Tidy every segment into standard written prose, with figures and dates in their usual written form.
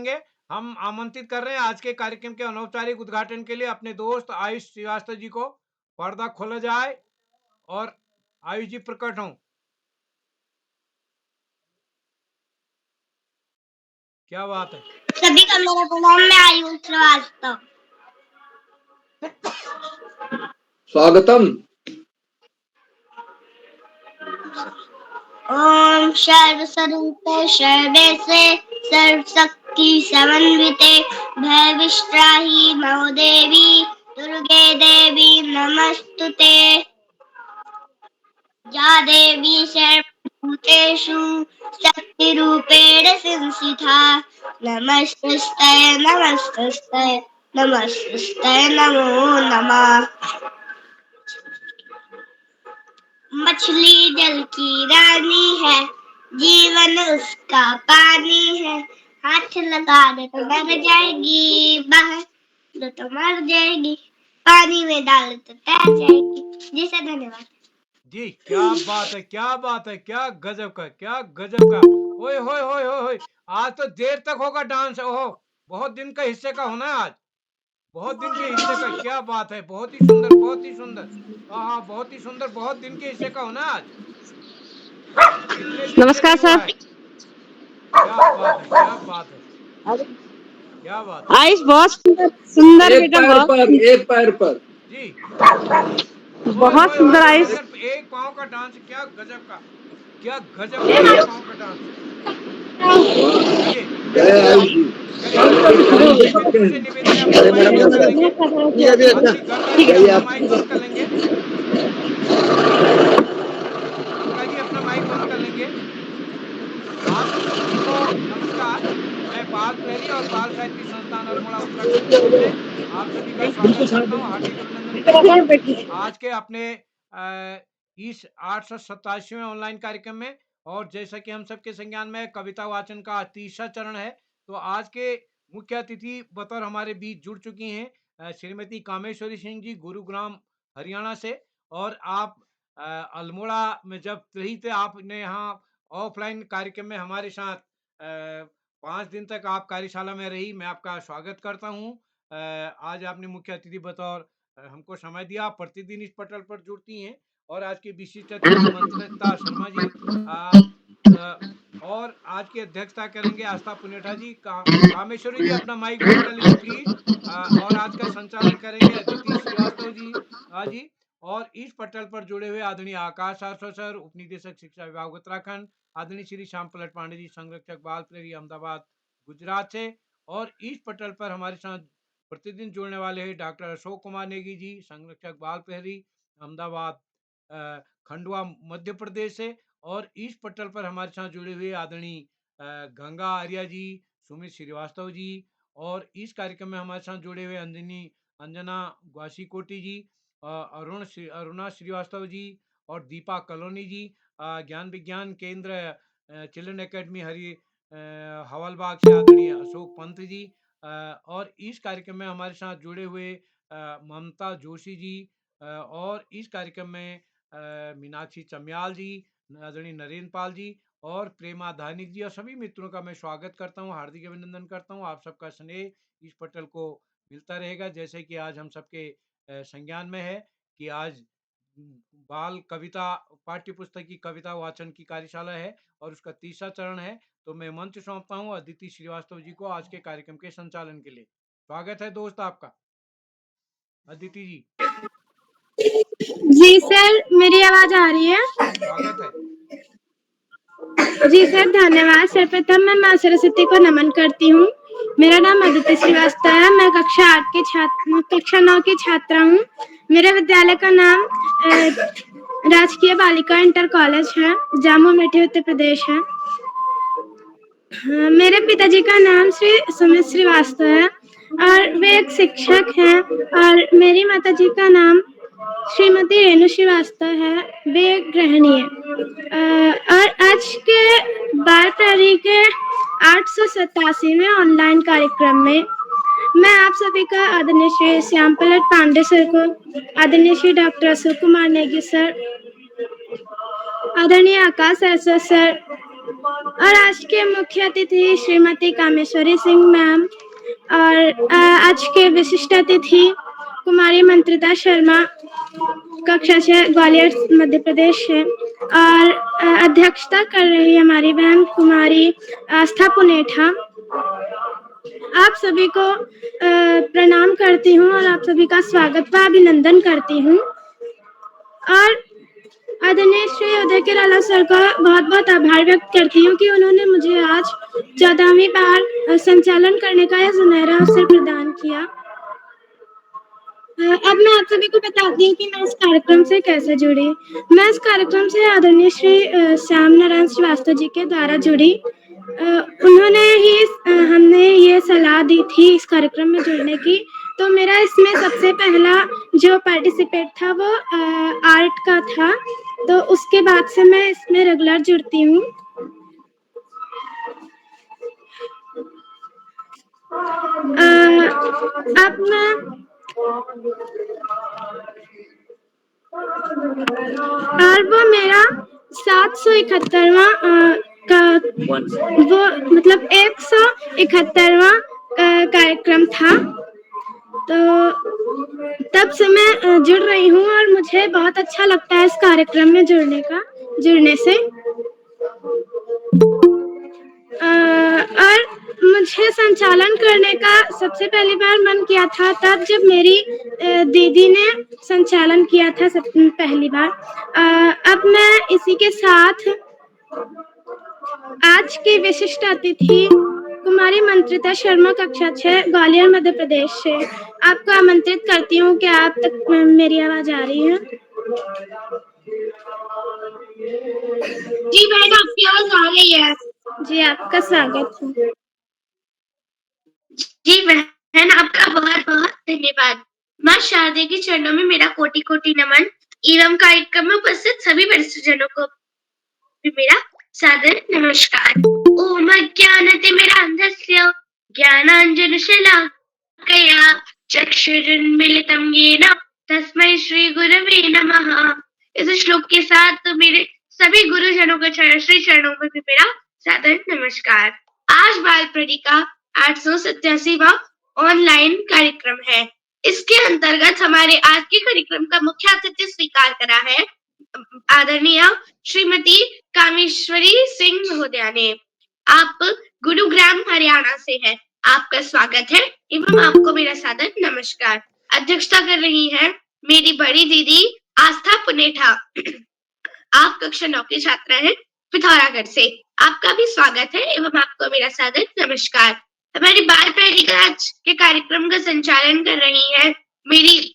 करेंगे। हम आमंत्रित कर रहे हैं आज के कार्यक्रम के अनौपचारिक उद्घाटन के लिए अपने दोस्त आयुष श्रीवास्तव जी को। पर्दा खोला जाए और आयुष जी प्रकट हों। क्या बात है। सभी का मेरा प्रणाम। मैं आयुष श्रीवास्तव। स्वागतम। ओम सर्वस्वरूपे सर्वेशे सर्वशक्ति समन्विते भयविश्राहि नमो देवी दुर्गे देवी नमस्तुते। या देवी सर्वभूतेषु शक्तिरूपेण संस्थिता नमस्तस्यै नमस्तस्यै नमस्तस्यै नमो नमः। मछली जल की रानी है, जीवन उसका पानी है। हाथ लगा दे तो मर जाएगी, बाहर दो तो मर जाएगी, पानी में डाल तो तैर जाएगी। जी सर, धन्यवाद। जी क्या बात है, क्या बात है, क्या गजब का, क्या गजब का। ओए होए होए होए होए, आज तो देर तक होगा डांस। ओहो, बहुत दिन का हिस्से का होना है आज, बहुत दिन के हिस्से का। क्या बात है, बहुत ही सुंदर, बहुत ही सुंदर। हाँ, बहुत ही सुंदर, बहुत दिन के हिस्से का होना है आज। कितने दिन से नमस्कार नहीं हुआ सर। है। क्या बात है, क्या बात है, क्या बात है। आयुष बहुत सुंदर एक बेटा, पैर पर, एक पैर पर। जी, ओए बहुत होए सुंदर होए, आयुष। सिर्फ एक पाँव का डांस, क्या गजब का, क्या गजब का एक पाँव का डांस। चलिए जय आयुष जी। चलिए, मैं मित्रों से निवेदन है अपना माइक बंद कर लेंगे। आदमी गंगा जी अपना माइक बंद कर लेंगे। गंगा जी अपना माइक बंद कर लेंगे। आप सभी को नमस्कार। मैं बाल प्रहरी और बाल साहित्य संस्थान अल्मोड़ा उत्तराखंड की ओर से आप सभी का स्वागत करता हूँ, हार्दिक अभिनंदन करता हूँ आज के अपने इस 887वें ऑनलाइन कार्यक्रम में। और जैसा कि हम सबके संज्ञान में कविता वाचन का तीसरा चरण है, तो आज के मुख्य अतिथि बतौर हमारे बीच जुड़ चुकी हैं श्रीमती कामेश्वरी सिंह जी, गुरुग्राम हरियाणा से। और आप अल्मोड़ा में जब रही थे, आपने यहाँ ऑफलाइन कार्यक्रम में हमारे साथ 5 दिन तक आप कार्यशाला में रही। मैं आपका स्वागत करता हूँ। आज आपने मुख्य अतिथि बतौर हमको समय दिया। आप प्रतिदिन इस पटल पर जुड़ती हैं। और आज के विशिष्ट अतिथि मंत्रता शर्मा जी, और आज की अध्यक्षता करेंगे आस्था पुनेठा जी। कामेश्वरी जी अपना माइक बंद कर लीजिए प्लीज। और आज का संचालन करेंगे अदिति श्रीवास्तव जी। और इस पटल पर जुड़े हुए आदरणीय आकाश आसो सर, उप निदेशक शिक्षा विभाग उत्तराखंड, आदरणीय श्री श्याम पलट पांडे जी, संरक्षक बाल प्रहरी अहमदाबाद गुजरात से। और इस पटल पर हमारे साथ प्रतिदिन जुड़ने वाले हैं डॉक्टर अशोक कुमार नेगी जी, संरक्षक बाल प्रहरी अहमदाबाद खंडवा मध्य प्रदेश से। और इस पटल पर हमारे साथ जुड़े हुए आदरणीय गंगा आर्या जी, सुमित श्रीवास्तव जी। और इस कार्यक्रम में हमारे साथ जुड़े हुए अंजना ग्वासीकोटी जी, अरुणा श्रीवास्तव जी और दीपा कलोनी जी, ज्ञान विज्ञान केंद्र चिल्ड्रन एकेडमी हवलबाग से आदरणीय अशोक पंत जी। और इस कार्यक्रम में हमारे साथ जुड़े हुए ममता जोशी जी, और इस कार्यक्रम में मीनाक्षी चम्याल जी, आदरणीय नरेंद्र पाल जी और प्रेमा धानिक जी, और सभी मित्रों का मैं स्वागत करता हूं, हार्दिक अभिनंदन करता हूं। आप सबका स्नेह इस पटल को मिलता रहेगा। जैसे कि आज हम सबके संज्ञान में है कि आज बाल कविता पाठ्य पुस्तक की कविता वाचन की कार्यशाला है और उसका तीसरा चरण है। तो मैं मंच सौंपता हूं अदिति श्रीवास्तव जी को आज के कार्यक्रम के संचालन के लिए। स्वागत है दोस्त आपका, अदिति जी। जी सर, मेरी आवाज आ रही है? स्वागत है जी सर, धन्यवाद। सर्वप्रथम मैं माँ सरस्वती को नमन करती हूँ। मेरा नाम अदिति श्रीवास्तव है। मैं कक्षा 9 की छात्रा हूँ। मेरे विद्यालय का नाम राजकीय बालिका इंटर कॉलेज है, जामू मेठी उत्तर प्रदेश है। मेरे पिताजी का नाम श्री सुमित श्रीवास्तव है और वे एक शिक्षक हैं। और मेरी माताजी का नाम श्रीमती रेणु श्रीवास्तव है, वे गृहिणी है। और आज के बाल प्रहरी के 887वें ऑनलाइन कार्यक्रम में मैं आप सभी का आदरणीय श्री श्याम पलट पांडे सर को, आदरणीय श्री डॉक्टर अशोक कुमार नेगी सर, आदरणीय आकाश सर, और आज के मुख्य अतिथि श्रीमती कामेश्वरी सिंह मैम और आज के विशिष्ट अतिथि कुमारी मंत्रिता शर्मा, कक्षा 6 ग्वालियर मध्य प्रदेश है। और अध्यक्षता कर रही हमारी बहन कुमारी आस्था पुनेठा। आप सभी को प्रणाम करती हूँ और आप सभी का स्वागत व अभिनंदन करती हूँ। और आदरणीय श्री उदय किराला सर का बहुत बहुत आभार व्यक्त करती हूँ कि उन्होंने मुझे आज 14वीं बार संचालन करने का यह सुनहरा अवसर प्रदान किया। अब मैं आप सभी को बताती हूँ कि मैं इस कार्यक्रम से कैसे जुड़ी। मैं इस कार्यक्रम से आदरणीय श्री श्याम नारायण श्रीवास्तव जी के द्वारा जुड़ी। उन्होंने ही हमने ये सलाह दी थी इस कार्यक्रम में जुड़ने की। तो मेरा इसमें सबसे पहला जो पार्टिसिपेट था वो आर्ट का था। तो उसके बाद से मैं इसमें रेगुलर जुड़ती हूँ। अब मैं और वो मेरा 771वां का वो मतलब 171वां कार्यक्रम था। तो तब से मैं जुड़ रही हूँ और मुझे बहुत अच्छा लगता है इस कार्यक्रम में जुड़ने से। और मुझे संचालन करने का सबसे पहली बार मन किया था तब जब मेरी दीदी ने संचालन किया था पहली बार। अब मैं इसी के साथ आज की विशिष्ट अतिथि कुमारी मंत्रिता शर्मा, कक्षा 6 ग्वालियर मध्य प्रदेश से आपको आमंत्रित करती हूँ कि आप तक मेरी आवाज आ रही है। जी बहन, आपकी आवाज आ रही है। जी, आपका स्वागत है। जी बहन, आपका बहुत बहुत धन्यवाद। माँ शारदे के चरणों में मेरा कोटि कोटि नमन एवं कार्यक्रम में उपस्थित सभी वरिष्ठजनों को भी मेरा सादर नमस्कार। ओम अज्ञानतिमिरान्धस्य ज्ञानाञ्जनशलाकया चक्षुरुन्मीलितं येन तस्मै श्री गुरवे नमः। इस श्लोक के साथ मेरे सभी गुरुजनों के श्री चरणों में भी मेरा सादर नमस्कार। आज बाल प्रणी का 887वां ऑनलाइन कार्यक्रम है। इसके अंतर्गत हमारे आज के कार्यक्रम का मुख्य अतिथि स्वीकार करा है आदरणीय श्रीमती कामेश्वरी सिंह महोदया ने। आप गुरुग्राम हरियाणा से हैं। आपका स्वागत है एवं आपको मेरा सादर नमस्कार। अध्यक्षता कर रही हैं मेरी बड़ी दीदी आस्था पुनेठा। आप कक्षा 9 की छात्रा हैं पिथौरागढ़ से। आपका भी स्वागत है एवं आपको मेरा सादर नमस्कार। हमारी बाल प्रणी आज के कार्यक्रम का संचालन कर रही है मेरी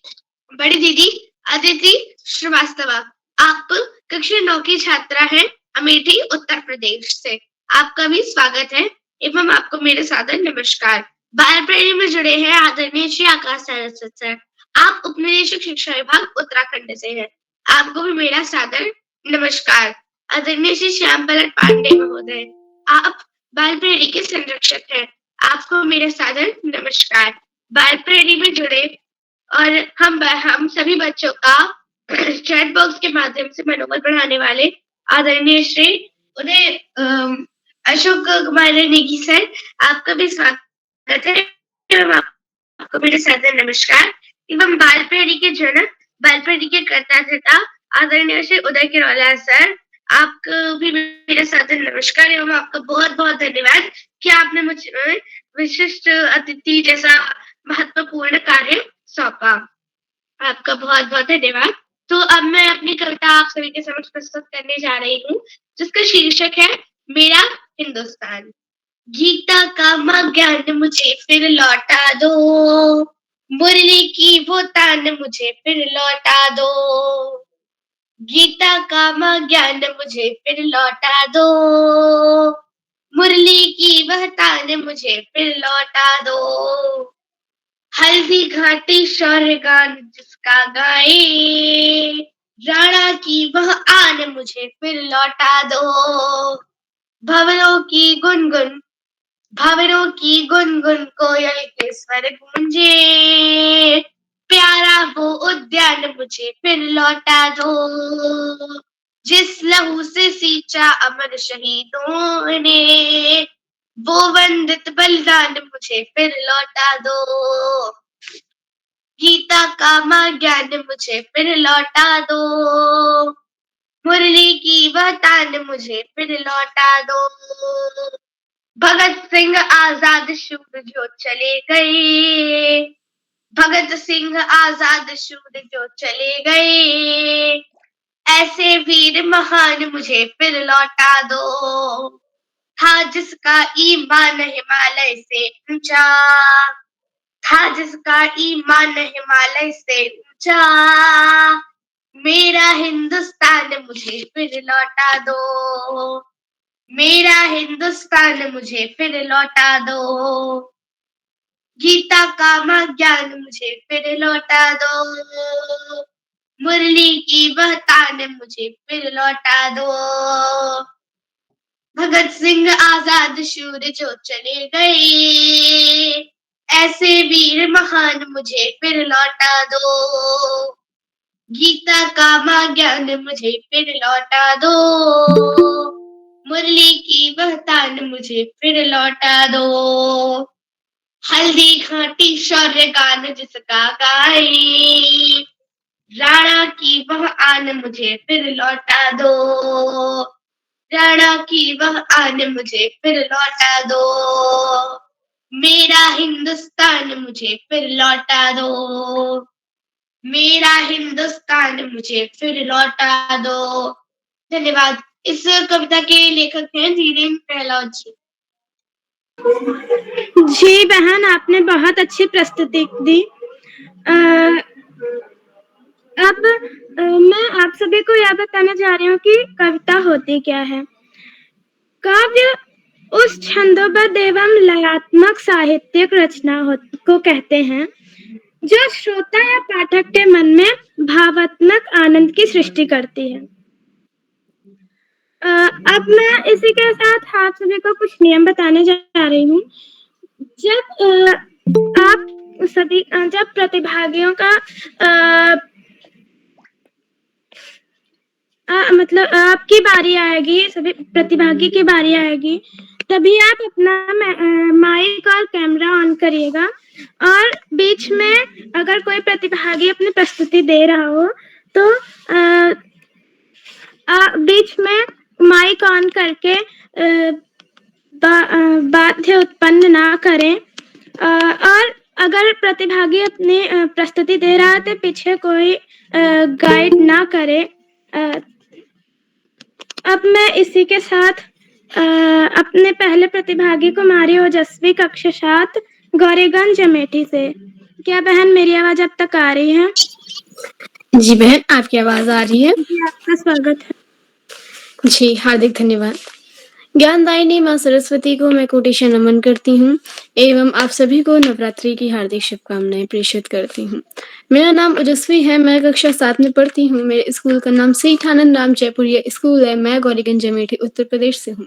बड़ी दीदी अदिति श्रीवास्तव। आप कक्षा 9 की छात्रा हैं अमेठी उत्तर प्रदेश से। आपका भी स्वागत है एवं आपको मेरे सादर नमस्कार। बाल प्रणी में जुड़े हैं आदरणीय श्री आकाश सरस्वत सर। आप उपनिदेशक शिक्षा विभाग उत्तराखंड से हैं। आपको भी मेरा सादर नमस्कार। आदरणीय श्री श्याम पलट पांडे महोदय, आप बाल प्रणी के संरक्षक हैं। आपको मेरा सादर नमस्कार। बाल प्रणी में जुड़े और हम सभी बच्चों का चैट बॉक्स के माध्यम से मनोबल बढ़ाने वाले आदरणीय श्री उदय अशोक कुमार नेगी सर, आपका भी स्वागत है एवं आपको मेरे सादर नमस्कार। एवं बाल प्रणी के जनक, बाल प्रणी के कर्ता धर्ता आदरणीय श्री उदय किराला सर, आपको भी मेरा सादर नमस्कार एवं आपका बहुत बहुत धन्यवाद कि आपने मुझे विशिष्ट अतिथि जैसा महत्वपूर्ण कार्य सौंपा। आपका बहुत बहुत धन्यवाद। तो अब मैं अपनी कविता आप सभी के समक्ष प्रस्तुत करने जा रही हूँ, जिसका शीर्षक है मेरा हिंदुस्तान। गीता का माँ ज्ञान मुझे फिर लौटा दो, मुरली की वो तान मुझे फिर लौटा दो। गीता का माँ ज्ञान मुझे फिर लौटा दो, मुरली की वह तान मुझे फिर लौटा दो। हल्दी घाटी शौर्य गान जिसका गाए, राणा की वह आन मुझे फिर लौटा दो। भंवरों की गुनगुन कोयल के स्वर गूंजे, प्यारा वो उद्यान मुझे फिर लौटा दो। जिस लहू से सींचा अमर शहीदों ने, वो वंदित बलिदान मुझे फिर लौटा दो। गीता का माँ ज्ञान मुझे फिर लौटा दो, मुरली की वह तान मुझे फिर लौटा दो। भगत सिंह आजाद शूर जो चले गए, भगत सिंह आजाद शूर जो चले गए, ऐसे वीर महान मुझे फिर लौटा दो। था जिसका ईमान हिमालय से ऊंचा, था जिसका ईमान हिमालय से ऊंचा, मेरा हिंदुस्तान मुझे फिर लौटा दो, मेरा हिंदुस्तान मुझे फिर लौटा दो। गीता का माँ ज्ञान मुझे फिर लौटा दो, मुरली की वह तान मुझे फिर लौटा दो। भगत सिंह आजाद शूर जो चले गए, ऐसे वीर महान मुझे फिर लौटा दो। गीता का माँ ज्ञान मुझे फिर लौटा दो, मुरली की वह तान मुझे फिर लौटा दो। हल्दी घाटी शौर्य गान जिसका गाए, राणा की वह आन मुझे फिर लौटा दो, राणा की वह आन मुझे फिर लौटा दो। मेरा हिंदुस्तान मुझे फिर लौटा दो, मेरा हिंदुस्तान मुझे फिर लौटा दो। धन्यवाद। इस कविता के लेखक हैं धीरेन्द्र प्रहलाद जी। जी बहन, आपने बहुत अच्छी प्रस्तुति दी। अब मैं आप सभी को यह बताने जा रही हूँ कि कविता होती क्या है। काव्य उस छंदोबद्ध एवं लयात्मक साहित्यिक रचना को कहते हैं जो श्रोता या पाठक के मन में भावात्मक आनंद की सृष्टि करती है। अब मैं इसी के साथ आप सभी को कुछ नियम बताने जा रही हूँ। जब प्रतिभागियों का मतलब आपकी बारी आएगी, सभी प्रतिभागी की बारी आएगी, तभी आप अपना माइक और कैमरा ऑन करिएगा और बीच में अगर कोई प्रतिभागी अपनी प्रस्तुति दे रहा हो तो बीच में माइक ऑन करके बाध्य उत्पन्न ना करें। और अगर प्रतिभागी अपनी प्रस्तुति दे रहा है तो पीछे कोई गाइड ना करे। अब मैं इसी के साथ अपने पहले प्रतिभागी कुमारी ओजस्वी कक्षा 7 गौरीगंज अमेठी से। क्या बहन मेरी आवाज अब तक आ रही है? जी बहन, आपकी आवाज आ रही है। जी, आपका स्वागत है। जी, हार्दिक धन्यवाद। ज्ञानदायिनी माँ सरस्वती को मैं कोटि नमन करती हूँ एवं आप सभी को नवरात्रि की हार्दिक शुभकामनाएं प्रेषित करती हूँ। मेरा नाम ओजस्वी है, मैं कक्षा 7 में पढ़ती हूँ। मेरे स्कूल का नाम सेठ आनंद राम जयपुरिया स्कूल है। मैं गौरीगंज अमेठी उत्तर प्रदेश से हूँ।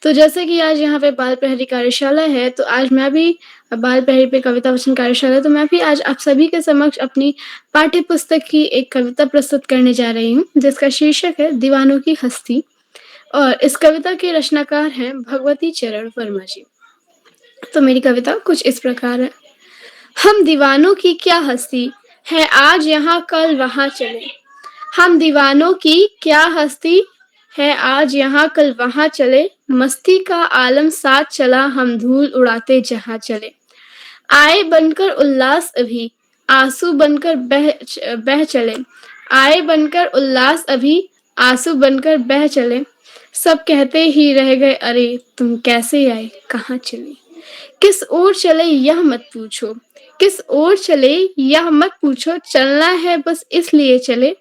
तो जैसे कि आज यहाँ पे बाल प्रहरी कार्यशाला है, तो आज मैं भी बाल प्रहरी पे कविता वाचन कार्यशाला, तो मैं भी आज आप सभी के समक्ष अपनी पाठ्य पुस्तक की एक कविता प्रस्तुत करने जा रही हूँ जिसका शीर्षक है दीवानों की हस्ती। और इस कविता के रचनाकार हैं भगवती चरण वर्मा जी। तो मेरी कविता कुछ इस प्रकार है। हम दीवानों की क्या हस्ती है, आज यहाँ कल वहां चले। हम दीवानों की क्या हस्ती है, आज यहाँ कल वहां चले। मस्ती का आलम साथ चला, हम धूल उड़ाते जहां चले। आए बनकर उल्लास अभी, आंसू बनकर बह चले। आए बनकर उल्लास अभी, आंसू बनकर बह चले। सब कहते ही रह गए, अरे तुम कैसे आए, कहाँ चले। किस ओर चले यह मत पूछो, किस ओर चले यह मत पूछो। चलना है बस इसलिए चले,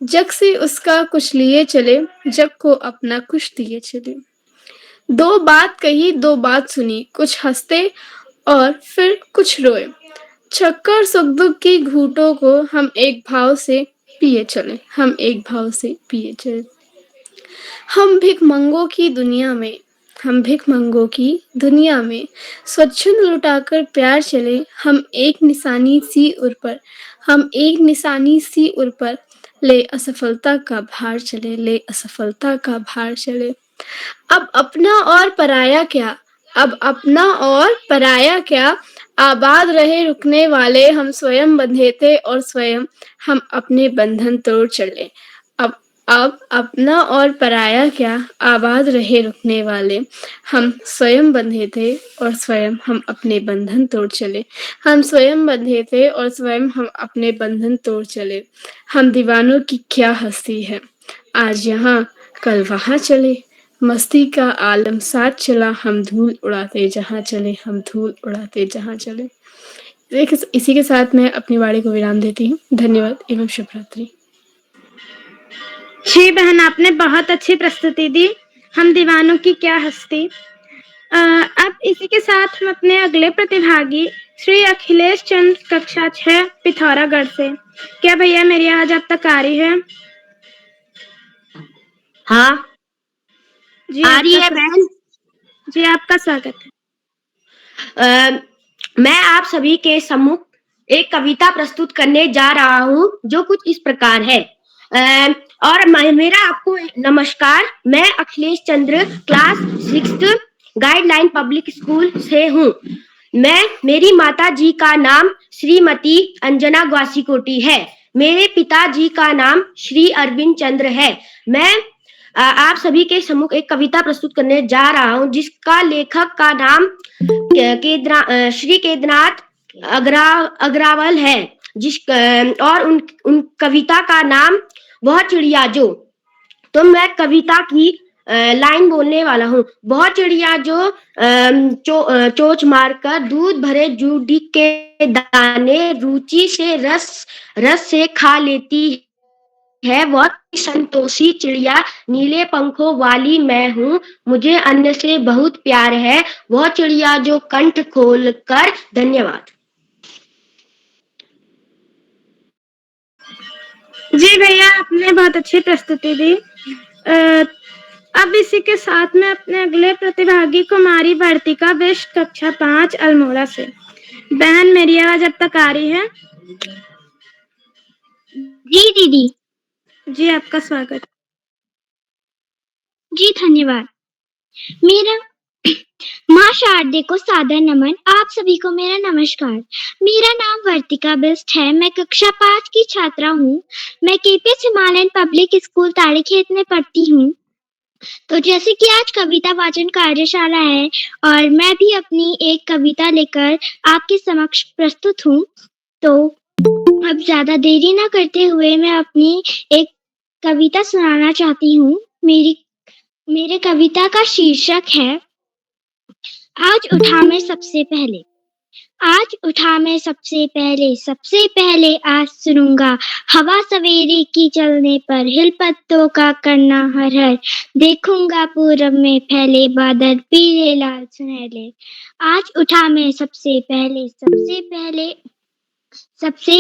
जग से उसका कुछ लिए चले, जग को अपना कुछ दिए चले। दो बात कही दो बात सुनी, कुछ हंसते और फिर कुछ रोए। चक्कर सुख दुख की घूंटों को हम एक भाव से पिए चले, हम एक भाव से पिए चले। हम भिखमंगों की दुनिया में, हम भिखमंगों की दुनिया में स्वच्छंद लुटाकर प्यार चले। हम एक निशानी सी उर पर, हम एक निशानी सी उर पर ले असफलता का भार चले, ले असफलता का भार चले। अब अपना और पराया क्या, अब अपना और पराया क्या, आबाद रहे रुकने वाले, हम स्वयं बंधे थे और स्वयं हम अपने बंधन तोड़ चले। अब अपना और पराया क्या, आबाद रहे रुकने वाले, हम स्वयं बंधे थे और स्वयं हम अपने बंधन तोड़ चले। हम स्वयं बंधे थे और स्वयं हम अपने बंधन तोड़ चले। हम दीवानों की क्या हस्ती है, आज यहाँ कल वहाँ चले। मस्ती का आलम साथ चला, हम धूल उड़ाते जहाँ चले, हम धूल उड़ाते जहाँ चले। इसी के साथ मैं अपनी वाणी को विराम देती हूँ। धन्यवाद एवं शुभ रात्रि। जी बहन, आपने बहुत अच्छी प्रस्तुति दी। हम दीवानों की क्या हस्ती। अब इसी के साथ हम अपने अगले प्रतिभागी श्री अखिलेश चंद्र, कक्षा 6, पिथौरागढ़ से। क्या भैया मेरी आवाज आप तक आ रही है? हाँ जी आ रही है बहन। जी आपका स्वागत है। मैं आप सभी के सम्मुख एक कविता प्रस्तुत करने जा रहा हूँ जो कुछ इस प्रकार है। और मेरा आपको नमस्कार। मैं अखिलेश चंद्र क्लास 6 गाइडलाइन पब्लिक स्कूल से हूँ। मेरी माता जी का नाम श्रीमती अंजना ग्वासीकोटी है। मेरे पिताजी का नाम श्री अरविंद चंद्र है। मैं आप सभी के सम्मुख एक कविता प्रस्तुत करने जा रहा हूँ जिसका लेखक का नाम श्री केदारनाथ अग्रवाल है। और उन कविता का नाम वह चिड़िया जो। तो मैं कविता की लाइन बोलने वाला हूँ। बहुत चिड़िया जो चोंच मारकर दूध भरे जूडी के दाने रुचि से रस से खा लेती है, वह संतोषी चिड़िया नीले पंखों वाली मैं हूँ। मुझे अन्न से बहुत प्यार है, वह चिड़िया जो कंठ खोल कर। धन्यवाद। जी भैया, आपने बहुत अच्छी प्रस्तुति दी। अब इसी के साथ में अपने अगले प्रतिभागी कुमारी वर्तिका बिष्ट, कक्षा 5, अल्मोड़ा से। बहन मेरी आवाज अब तक आ रही है? जी दीदी। जी आपका स्वागत। जी धन्यवाद। मेरा माँ शारदे को सादर नमन। आप सभी को मेरा नमस्कार। मेरा नाम वर्तिका बिष्ट है। मैं कक्षा 5 की छात्रा हूँ। मैं KPS Himalayan public school Tarikhet में पढ़ती हूँ। तो जैसे कि आज कविता वाचन कार्यशाला है और मैं भी अपनी एक कविता लेकर आपके समक्ष प्रस्तुत हूँ। तो अब ज्यादा देरी ना करते हुए मैं अपनी एक कविता सुनाना चाहती हूँ। मेरे कविता का शीर्षक है आज उठा मैं सबसे पहले। आज उठा मैं सबसे पहले आज सुनूंगा हवा सवेरे की चलने पर हिल पत्तों का करना हर हर। देखूंगा पूरब में फैले बादल पीले लाल सुनहरे। आज उठा मैं सबसे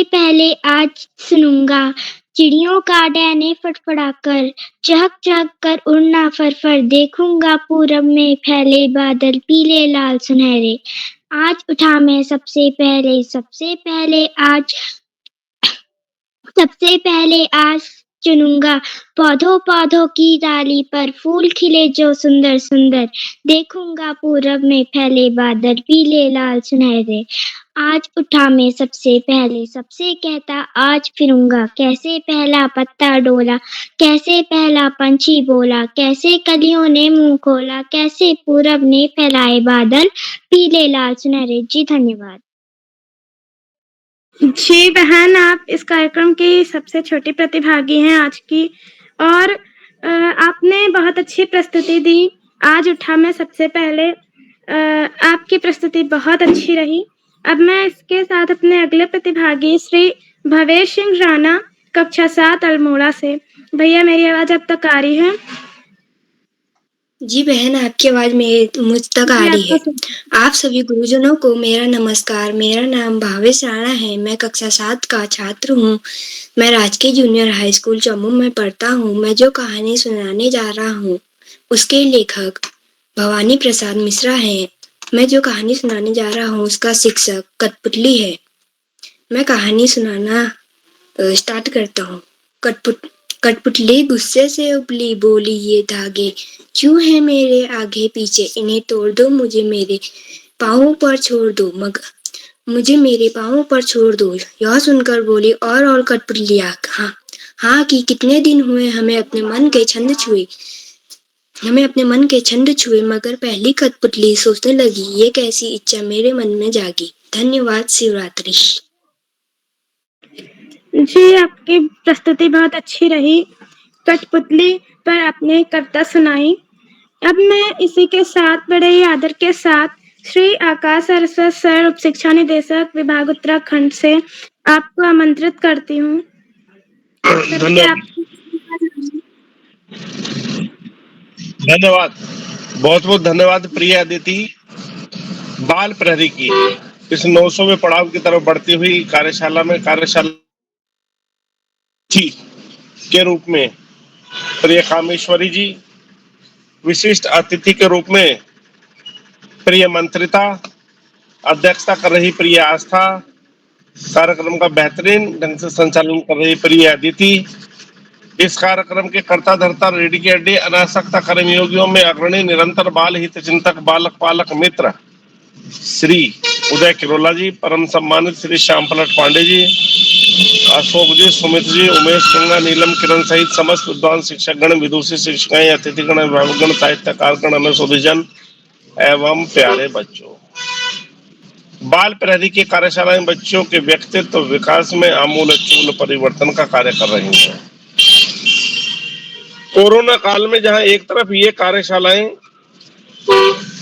पहले आज सुनूंगा चिड़ियों का डैने फड़फड़ाकर चहक चहक कर उड़ना फरफर। देखूंगा पूरब में फैले बादल पीले लाल सुनहरे। आज उठा मैं सबसे पहले आज चुनूंगा पौधों की डाली पर फूल खिले जो सुंदर सुंदर। देखूंगा पूरब में फैले बादल पीले लाल सुनहरे। आज उठा मैं सबसे कहता आज फिरूंगा। कैसे पहला पत्ता डोला, कैसे पहला पंछी बोला, कैसे कलियों ने मुंह खोला, कैसे पूरब ने फैलाए बादल पीले लाल सुनहरे। जी धन्यवाद। जी बहन, आप इस कार्यक्रम की सबसे छोटी प्रतिभागी हैं आज की और आपने बहुत अच्छी प्रस्तुति दी। आज उठा मैं सबसे पहले, आपकी प्रस्तुति बहुत अच्छी रही। अब मैं इसके साथ अपने अगले प्रतिभागी श्री भवेश सिंह राणा, कक्षा 7, अल्मोड़ा से। भैया मेरी आवाज अब तक आ रही है? जी बहन, आपकी आवाज मुझ तक आ रही है। आप सभी गुरुजनों को मेरा नमस्कार। मेरा नाम भावेश राणा है। मैं कक्षा 7 का छात्र हूँ। मैं राजकीय जूनियर हाई स्कूल जम्मू में पढ़ता हूँ। मैं जो कहानी सुनाने जा रहा हूँ उसके लेखक भवानी प्रसाद मिश्रा हैं। मैं जो कहानी सुनाने जा रहा हूँ उसका शीर्षक कठपुतली है। मैं कहानी सुनाना स्टार्ट करता हूँ। कठपुतली गुस्से से उबली, बोली ये धागे क्यों है मेरे आगे पीछे, इन्हें तोड़ दो, मुझे मेरे पाँव पर छोड़ दो, मुझे मेरे पाँव पर छोड़ दो। यह सुनकर बोली और कठपुतलियाँ हाँ कि कितने दिन हुए हमें अपने मन के छंद छुए, मगर पहली कठपुतली सोचने लगी ये कैसी इच्छा मेरे मन में जागी। धन्यवाद। शिवरात्रि। जी, आपकी प्रस्तुति बहुत अच्छी रही। कठपुतली पर आपने कविता सुनाई। अब मैं इसी के साथ बड़े ही आदर के साथ श्री आकाश सरस्वत सर, उप शिक्षा निदेशक विभाग उत्तराखंड से आपको आमंत्रित करती हूँ। धन्यवाद, बहुत बहुत धन्यवाद प्रिय अदिति। बाल प्रहरी की इस 900वें पड़ाव की तरफ बढ़ती हुई कार्यशाला के रूप में प्रिय कामेश्वरी जी, विशिष्ट अतिथि के रूप में प्रिय मंत्रिता, अध्यक्षता कर रही प्रिय आस्था, कार्यक्रम का बेहतरीन ढंग से संचालन कर रही प्रिय अदिति, इस कार्यक्रम के कर्ता धर्ता, रेडिकेडी, अनासक्ता कर्मयोगियों में अग्रणी, निरंतर बाल हित चिंतक, बालक पालक मित्र श्री उदय किरोला जी, परम सम्मानित श्री श्याम पलट पांडे जी, अशोक जी, सुमित जी, उमेश गंगा, नीलम किरण सहित समस्त विद्वान शिक्षकगण, विदुषी शिक्षिकाएं, अतिथिगण, अभिभावकगण, साहित्यकारगण, अनुशोधिजन एवं प्यारे बच्चों। बाल प्रहरी की कार्यशालाएं बच्चों के व्यक्तित्व विकास में आमूल परिवर्तन का कार्य कर रही हैं। कोरोना काल में जहां एक तरफ ये कार्यशालाएं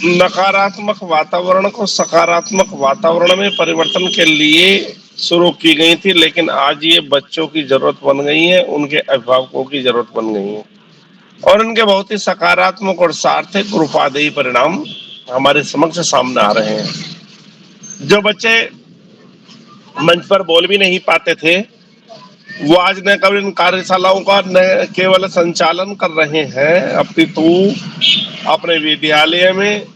नकारात्मक वातावरण को सकारात्मक वातावरण में परिवर्तन के लिए शुरू की गई थी, लेकिन आज ये बच्चों की जरूरत बन गई है, उनके अभिभावकों की जरूरत बन गई है और उनके बहुत ही सकारात्मक और सार्थक और उपादेय परिणाम हमारे समक्ष सामने आ रहे हैं। जो बच्चे मंच पर बोल भी नहीं पाते थे, वो आज न केवल इन कार्यशालाओं का न केवल संचालन कर रहे हैं, अपितु अपने विद्यालय में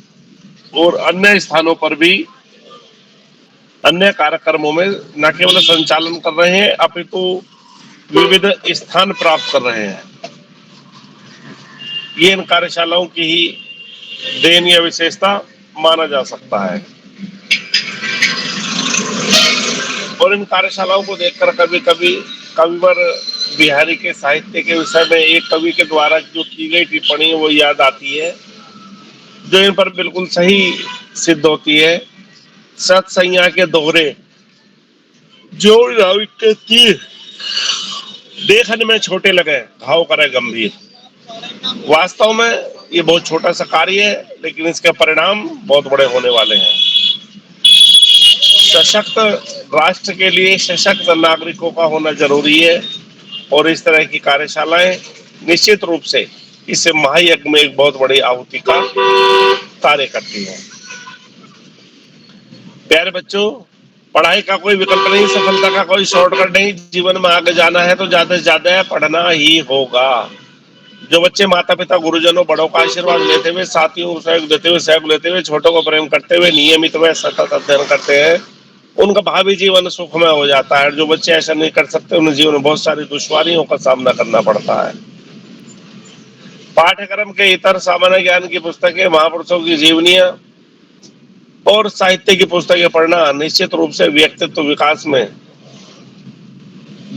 और अन्य स्थानों पर भी अन्य कार्यक्रमों में न केवल संचालन कर रहे हैं, अपितु विविध स्थान प्राप्त कर रहे हैं। ये इन कार्यशालाओं की ही देन या विशेषता माना जा सकता है और इन कार्यशालाओं को देखकर कभी कभी कविवर बिहारी के साहित्य के विषय में एक कवि के द्वारा जो की गई टिप्पणी वो याद आती है, जो इन पर बिल्कुल सही सिद्ध होती है। सतसैया के दोहरे जोड़ नाविक के तीर, देखने में छोटे लगे घाव करे गंभीर। वास्तव में ये बहुत छोटा सा कार्य है, लेकिन इसके परिणाम बहुत बड़े होने वाले हैं। सशक्त राष्ट्र के लिए सशक्त नागरिकों का होना जरूरी है और इस तरह की कार्यशालाएं निश्चित रूप से इस महायज्ञ में एक बहुत बड़ी आहुति का कार्य करती है। प्यारे बच्चों, पढ़ाई का कोई विकल्प नहीं, सफलता का कोई शॉर्टकट नहीं। जीवन में आगे जाना है तो ज्यादा से ज्यादा पढ़ना ही होगा। जो बच्चे माता पिता, गुरुजनों, बड़ों का आशीर्वाद लेते हुए, साथियों को सहयोग देते हुए, सहयोग लेते हुए, छोटों को प्रेम करते हुए नियमित व सतत अध्ययन करते हैं, उनका भावी जीवन सुखमय हो जाता है। जो बच्चे ऐसा नहीं कर सकते, उन्हें जीवन में बहुत सारी दुश्वारियों का सामना करना पड़ता है। पाठ्यक्रम के इतर सामान्य ज्ञान की पुस्तकें, महापुरुषों की जीवनियां और साहित्य की पुस्तकें पढ़ना निश्चित रूप से व्यक्तित्व विकास में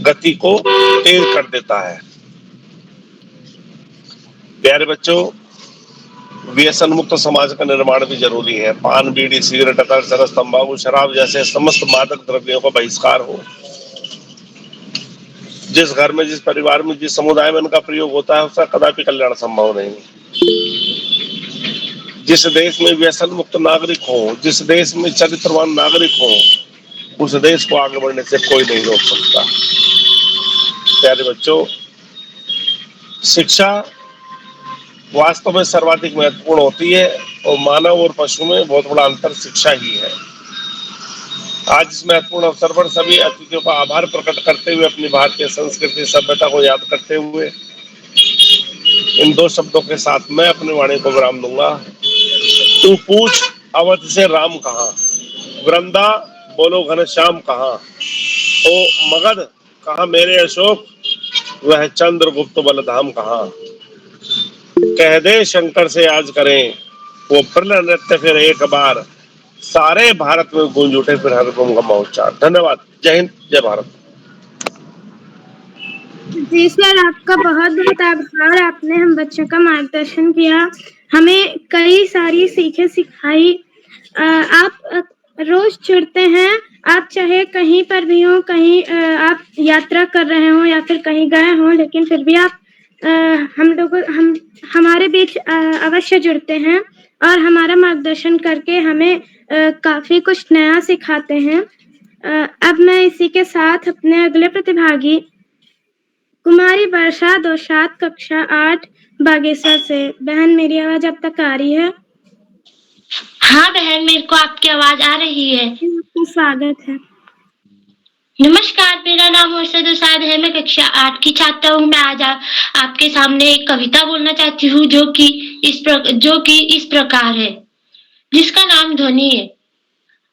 गति को तेज कर देता है। प्यारे बच्चों, व्यसन मुक्त समाज का निर्माण भी जरूरी है। पान, बीड़ी, सिगरेट, अतर, चरस, तंबाकू, शराब जैसे समस्त मादक द्रव्यों का बहिष्कार हो। जिस घर में, जिस परिवार में, जिस समुदाय में इनका प्रयोग होता है, उसका कदापि कल्याण संभव नहीं। जिस देश में व्यसन मुक्त नागरिक हो, जिस देश में चरित्रवान नागरिक हो, उस देश को आगे बढ़ने से कोई नहीं रोक सकता। प्यारे बच्चों, शिक्षा वास्तव में सर्वाधिक महत्वपूर्ण होती है और मानव और पशु में बहुत बड़ा अंतर शिक्षा ही है। आज इस महत्वपूर्ण अवसर पर सभी अतिथियों का आभार प्रकट करते हुए, अपनी भारतीय संस्कृति सभ्यता को याद करते हुए, इन दो शब्दों के साथ मैं अपनी वाणी को विराम दूंगा। तू पूछ अवध से राम कहाँ, वृंदा बोलो घनश्याम कहाँ, ओ मगध कहाँ मेरे अशोक, वह चंद्रगुप्त बलधाम कहाँ। कह दे शंकर से आज करें वो प्रलय नृत्य फिर एक बार, सारे भारत में गूंज उठे फिर हर गुम गमा उच्चार। धन्यवाद। जय हिंद, जय भारत। जी सर, आपका बहुत बहुत आभार। आपने हम बच्चों का मार्गदर्शन किया, हमें कई सारी सीखें सिखाई। आप रोज जुड़ते हैं, आप चाहे कहीं पर भी हो, कहीं आप यात्रा कर रहे हो या फिर कहीं गए हो, लेकिन फिर भी आप हम हमारे बीच अवश्य जुड़ते हैं और हमारा मार्गदर्शन करके हमें काफी कुछ नया सिखाते हैं। अब मैं इसी के साथ अपने अगले प्रतिभागी कुमारी वर्षा दोषात कक्षा 8 बागेश्वर से। बहन, मेरी आवाज अब तक आ रही है? हाँ बहन, मेरे को आपकी आवाज आ रही है। आपका स्वागत है। नमस्कार, मेरा नाम वर्षा दोषात है। मैं कक्षा 8 की छात्रा हूँ। मैं आज आपके सामने एक कविता बोलना चाहती हूँ जो कि इस प्रकार है, जिसका नाम ध्वनि है।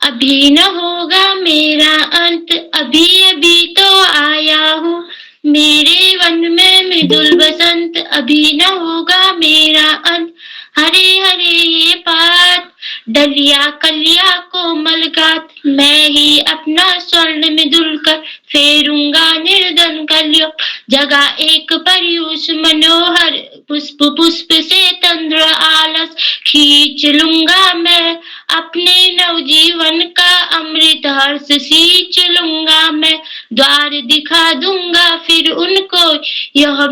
अभी न होगा मेरा अंत, अभी अभी तो आया हूँ, मेरे वन में मृदुल बसंत, अभी न होगा मेरा अंत। हरे हरे ये पात, डलिया कलिया कोमल गात, मैं ही अपना स्वर्ण मृदुल कर फेरूंगा निर्धन कलियों। जगा एक पर्यूष मनोहर, पुष्प पुष्प से तंद्र आलस, खींच लूंगा मैं अपने नवजीवन का अमृत हर्ष, सींच लूंगा मैं, द्वार दिखा दूंगा फिर उनको, यह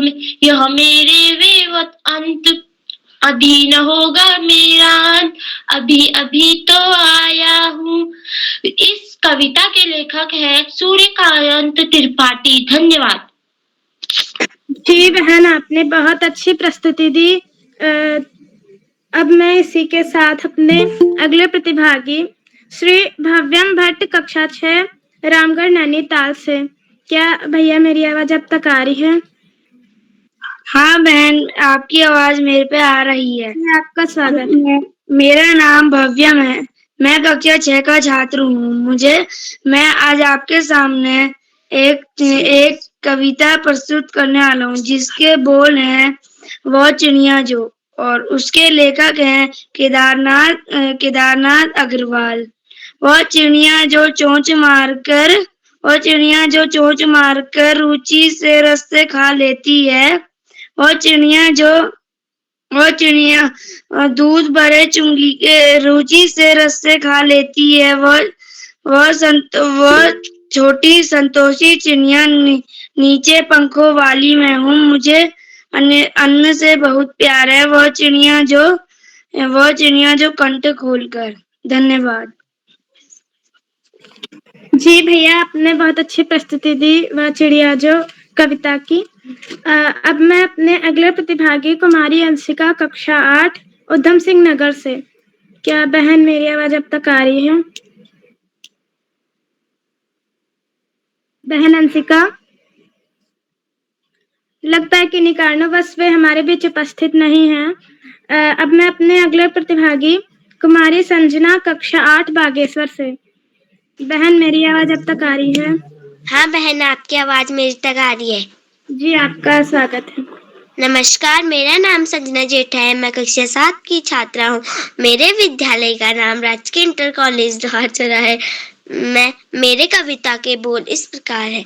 मेरे वेवत अंत। अभी न होगा मेरा अंत, अभी अभी तो आया हूँ। इस कविता के लेखक है सूर्यकांत त्रिपाठी। धन्यवाद। जी बहन, आपने बहुत अच्छी प्रस्तुति दी। अब मैं इसी के साथ अपने अगले प्रतिभागी श्री भव्यम भट्ट कक्षा 6 रामगढ़ नैनीताल से। क्या भैया मेरी आवाज अब तक आ रही है? हाँ बहन, आपकी आवाज मेरे पे आ रही है। आपका स्वागत है। मेरा नाम भव्यम है, मैं कक्षा 6 का छात्र हूँ। मैं आज आपके सामने एक कविता प्रस्तुत करने वाला हूँ, जिसके बोल हैं वो चिड़िया जो, और उसके लेखक हैं केदारनाथ अग्रवाल। वो चिड़िया जो चोंच मारकर रुचि से रस्ते खा लेती है, वो चिड़िया दूध भरे चुंगी के रुचि से रस्से खा लेती है। वो छोटी संतोषी चिड़िया नीचे पंखों वाली मैं हूँ, मुझे अन्न से बहुत प्यार है। वो चिड़िया जो कंठ खोलकर। धन्यवाद। जी भैया, आपने बहुत अच्छी प्रस्तुति दी वह चिड़िया जो कविता की। अब मैं अपने अगले प्रतिभागी कुमारी अंशिका कक्षा 8 उधम सिंह नगर से। क्या बहन मेरी आवाज अब तक आ रही है? बहन अंशिका, लगता है कि किन्हीं कारणवश वे हमारे बीच उपस्थित नहीं है। अब मैं अपने अगले प्रतिभागी कुमारी संजना कक्षा 8 बागेश्वर से। बहन मेरी आवाज अब तक आ रही है? हाँ बहन, आपकी आवाज मेरी तक आ रही है। जी, आपका स्वागत है। नमस्कार, मेरा नाम संजना जेठा है। मैं कक्षा 7 की छात्रा हूँ। मेरे विद्यालय का नाम राजकीय इंटर कॉलेज लोहारचरा है। मेरे कविता के बोल इस प्रकार है।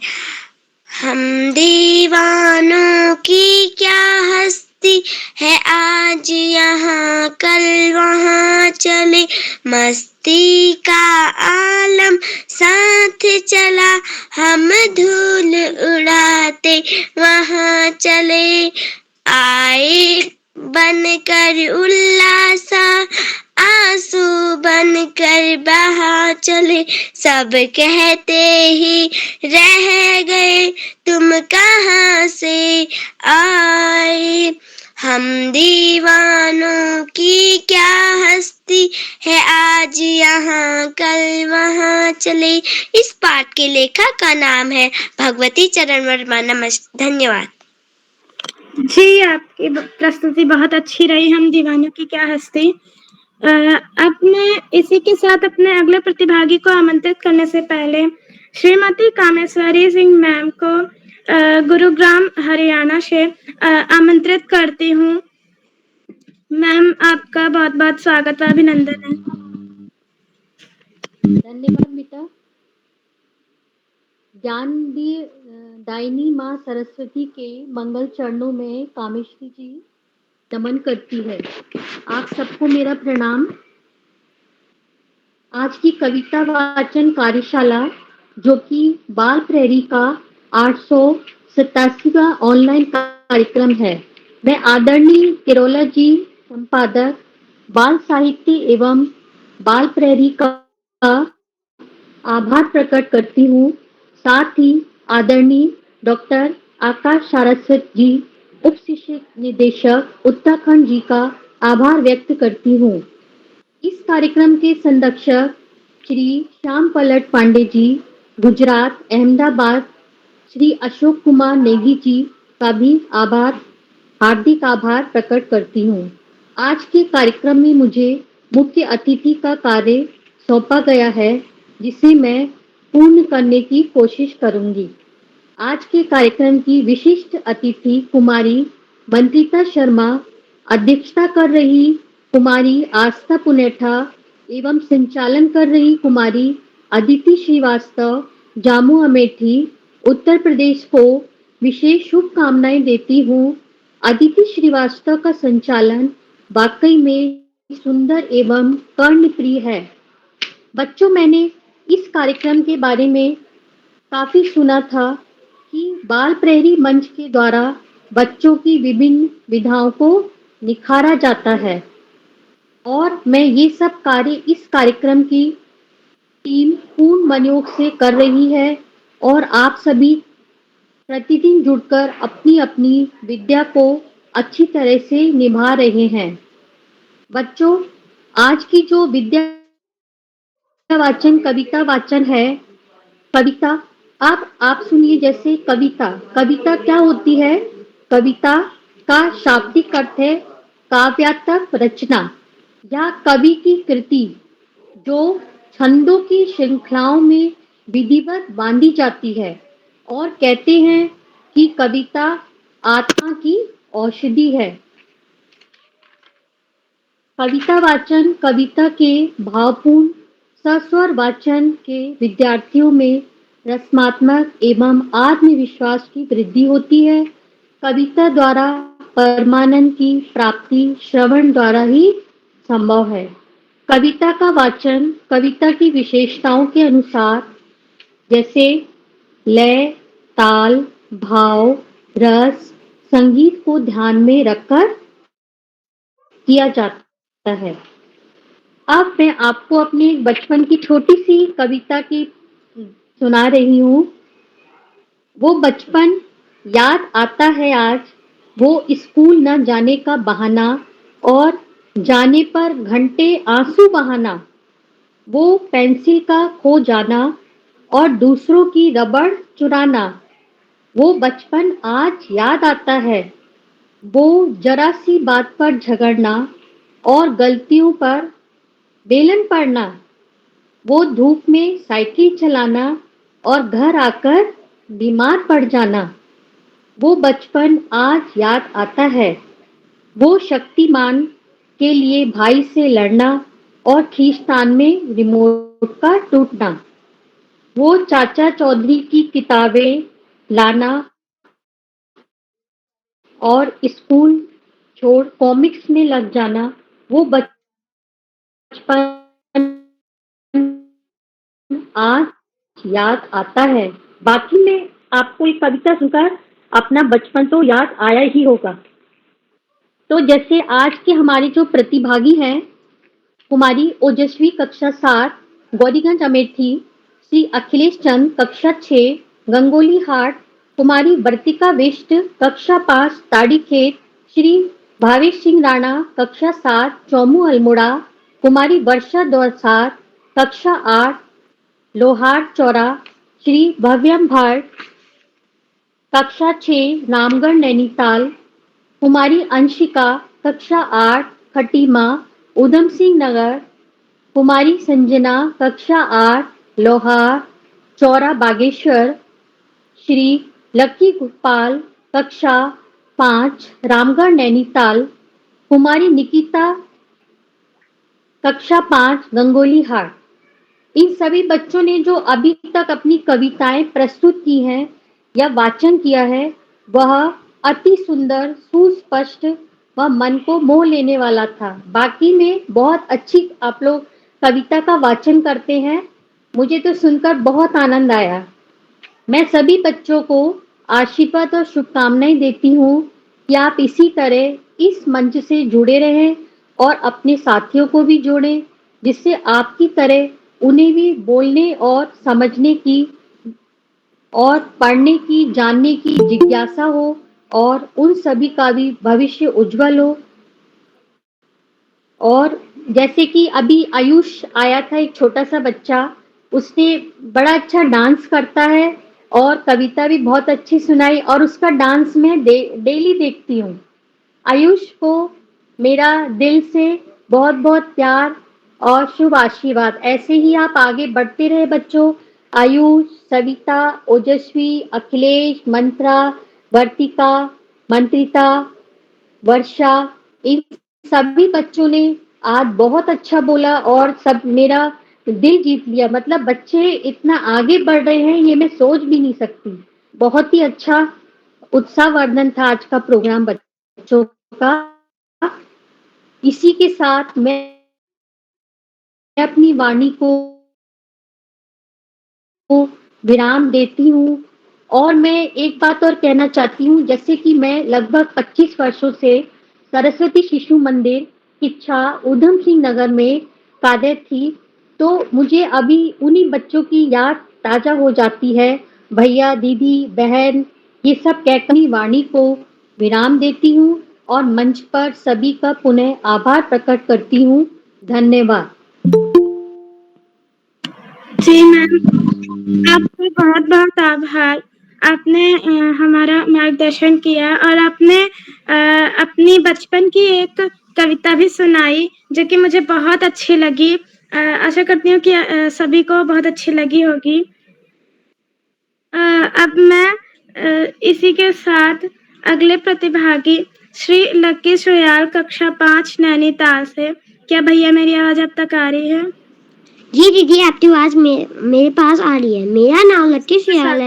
हम दीवानों की क्या हस्ती है, आज यहाँ कल वहाँ चले, मस्ती का आलम साथ चला, हम धूल उड़ाते वहाँ चले, आए बनकर उल्लासा, आंसू बनकर बहा चले, सब कहते ही रह गए तुम कहाँ से आए। हम दीवानों की क्या हस्ती है, आज यहाँ कल वहाँ चले। इस पाठ के लेखक का नाम है भगवती चरण वर्मा। धन्यवाद। जी, आपकी प्रस्तुति बहुत अच्छी रही। हम दीवानों की क्या हस्ती। अब मैं इसी के साथ अपने अगले प्रतिभागी को आमंत्रित करने से पहले श्रीमती कामेश्वरी सिंह मैम को गुरुग्राम हरियाणा से आमंत्रित करती हूँ। मैम, आपका बहुत बहुत स्वागत व अभिनंदन है। धन्यवाद बेटा। ज्ञान दायिनी माँ सरस्वती के मंगल चरणों में कामेश्वरी जी नमन करती है। आप सबको मेरा प्रणाम। आज की कविता वाचन कार्यशाला, जो कि बाल प्रहरी का 887वां ऑनलाइन कार्यक्रम है, मैं आदरणीय किरोला जी, संपादक बाल साहित्य एवं बाल प्रहरी का आभार प्रकट करती हूँ। साथ ही आदरणीय डॉक्टर आकाश सारस्वत जी, उप शिक्षक निदेशक उत्तराखंड जी का आभार व्यक्त करती हूँ। इस कार्यक्रम के संरक्षक श्री श्याम पलट पांडे जी, गुजरात अहमदाबाद, श्री अशोक कुमार नेगी जी का भी हार्दिक आभार प्रकट करती हूँ। आज के कार्यक्रम में मुझे मुख्य अतिथि का कार्य सौंपा गया है, जिसे मैं पूर्ण करने की कोशिश करूंगी। आज के कार्यक्रम की विशिष्ट अतिथि कुमारी मंत्रिता शर्मा, अध्यक्षता कर रही कुमारी आस्था पुनेठा एवं संचालन कर रही कुमारी अदिति श्रीवास्तव, जामू अमेठी, उत्तर प्रदेश को विशेष शुभकामनाएं देती हूँ। अदिति श्रीवास्तव का संचालन वाकई में सुंदर एवं कर्णप्रिय है। बच्चों, मैंने इस कार्यक्रम के बारे में काफी सुना था कि बाल प्रहरी मंच के द्वारा बच्चों की विभिन्न विधाओं को निखारा जाता है, और मैं ये सब कार्य इस कार्यक्रम की टीम पूर्ण मनोयोग से कर रही है, और आप सभी प्रतिदिन जुड़कर अपनी अपनी विद्या को अच्छी तरह से निभा रहे हैं। बच्चों, आज की जो विद्या वाचन कविता वाचन है, कविता आप सुनिए। जैसे कविता क्या होती है? कविता का शाब्दिक अर्थ है काव्यात्मक रचना या कवि की कृति, जो छंदों की श्रृंखलाओं में विधिवत बांधी जाती है, और कहते हैं कि कविता आत्मा की औषधि है। कविता वाचन कविता के भावपूर्ण सस्वर वाचन के विद्यार्थियों में रचनात्मक एवं आत्मविश्वास की वृद्धि होती है। कविता द्वारा परमानंद की प्राप्ति श्रवण द्वारा ही संभव है। कविता का वाचन कविता की विशेषताओं के अनुसार, जैसे लय, ताल, भाव, रस, संगीत को ध्यान में रखकर किया जाता है। अब मैं आपको अपने बचपन की छोटी सी कविता की सुना रही हूँ। वो बचपन याद आता है आज, वो स्कूल न जाने का बहाना, और जाने पर घंटे आंसू बहाना। वो पेंसिल का खो जाना और दूसरों की रबड़ चुराना। वो बचपन आज याद आता है, वो जरा सी बात पर झगड़ना और गलतियों पर बेलन पड़ना। वो धूप में साइकिल चलाना और घर आकर बीमार पड़ जाना। वो बचपन आज याद आता है, वो शक्तिमान के लिए भाई से लड़ना और खींचतान में रिमोट का टूटना। वो चाचा चौधरी की किताबें लाना और स्कूल छोड़ कॉमिक्स में लग जाना। वो बचपन आज याद आता है। बाकी में आपको एक कविता सुनकर अपना बचपन तो याद आया ही होगा। तो जैसे आज के हमारे जो प्रतिभागी हैं, कुमारी ओजस्वी कक्षा 7 गौरीगंज अमेठी, श्री अखिलेश चंद कक्षा 6 गंगोली हाट, कुमारी वर्तिका बिष्ट कक्षा 5 ताड़ीखेत, श्री भावेश सिंह राणा कक्षा 7 चौमू अल्मोड़ा, कुमारी वर्षा दौसार कक्षा 8 लोहार चौरा, श्री भव्यम भट्ट कक्षा 6 रामगढ़ नैनीताल, कुमारी अंशिका कक्षा 8 खटीमा उधम सिंह नगर, कुमारी संजना कक्षा 8 लोहार चौरा बागेश्वर, श्री लक्की गोपाल कक्षा 5 रामगढ़ नैनीताल, कुमारी निकिता कक्षा 5 गंगोली हाट। इन सभी बच्चों ने जो अभी तक अपनी कविताएं प्रस्तुत की हैं या वाचन किया है, वह अति सुंदर, सुस्पष्ट व मन को मोह लेने वाला था। बाकी में बहुत अच्छी आप लोग कविता का वाचन करते हैं, मुझे तो सुनकर बहुत आनंद आया। मैं सभी बच्चों को आशीर्वाद और शुभकामनाएं देती हूँ कि आप इसी तरह इस मंच से जुड़े रहें और अपने साथियों को भी जोड़ें, जिससे आपकी तरह उन्हें भी बोलने और समझने की और पढ़ने की, जानने की जिज्ञासा हो और उन सभी का भी भविष्य उज्जवल हो। और जैसे कि अभी आयुष आया था, एक छोटा सा बच्चा, उसने बड़ा अच्छा डांस करता है और कविता भी बहुत अच्छी सुनाई और उसका डांस मैं डेली देखती हूँ। आयुष को मेरा दिल से बहुत बहुत प्यार और शुभ आशीर्वाद। ऐसे ही आप आगे बढ़ते रहे बच्चों। आयुष, सविता, ओजस्वी, अखिलेश, मंत्रा, वर्तिका, मंत्रिता, वर्षा, इन सभी बच्चों ने आज बहुत अच्छा बोला और सब मेरा दिल जीत लिया। मतलब बच्चे इतना आगे बढ़ रहे हैं ये मैं सोच भी नहीं सकती। बहुत ही अच्छा उत्साहवर्धन था आज का प्रोग्राम बच्चों का। इसी के साथ मैं अपनी वाणी को विराम देती हूँ और मैं एक बात और कहना चाहती हूँ, जैसे कि मैं लगभग 25 वर्षों से सरस्वती शिशु मंदिर किच्छा उधम सिंह नगर में कार्यरत थी, तो मुझे अभी उन्हीं बच्चों की याद ताजा हो जाती है। भैया, दीदी, बहन, ये सब कहकर अपनी वाणी को विराम देती हूँ और मंच पर सभी का पुनः आभार प्रकट करती हूँ। धन्यवाद। जी मैम, आपको बहुत बहुत आभार। आपने हमारा मार्गदर्शन किया और आपने अपनी बचपन की एक कविता भी सुनाई जो कि मुझे बहुत अच्छी लगी। आशा करती हूँ कि सभी को बहुत अच्छी लगी होगी। अब मैं इसी के साथ अगले प्रतिभागी श्री लक्की सुयाल कक्षा 5 नैनीताल से। क्या भैया मेरी आवाज अब तक आ रही है? जी दीदी, आपकी आवाज मेरे पास आ रही है। मेरा नाम लक्की सुयाल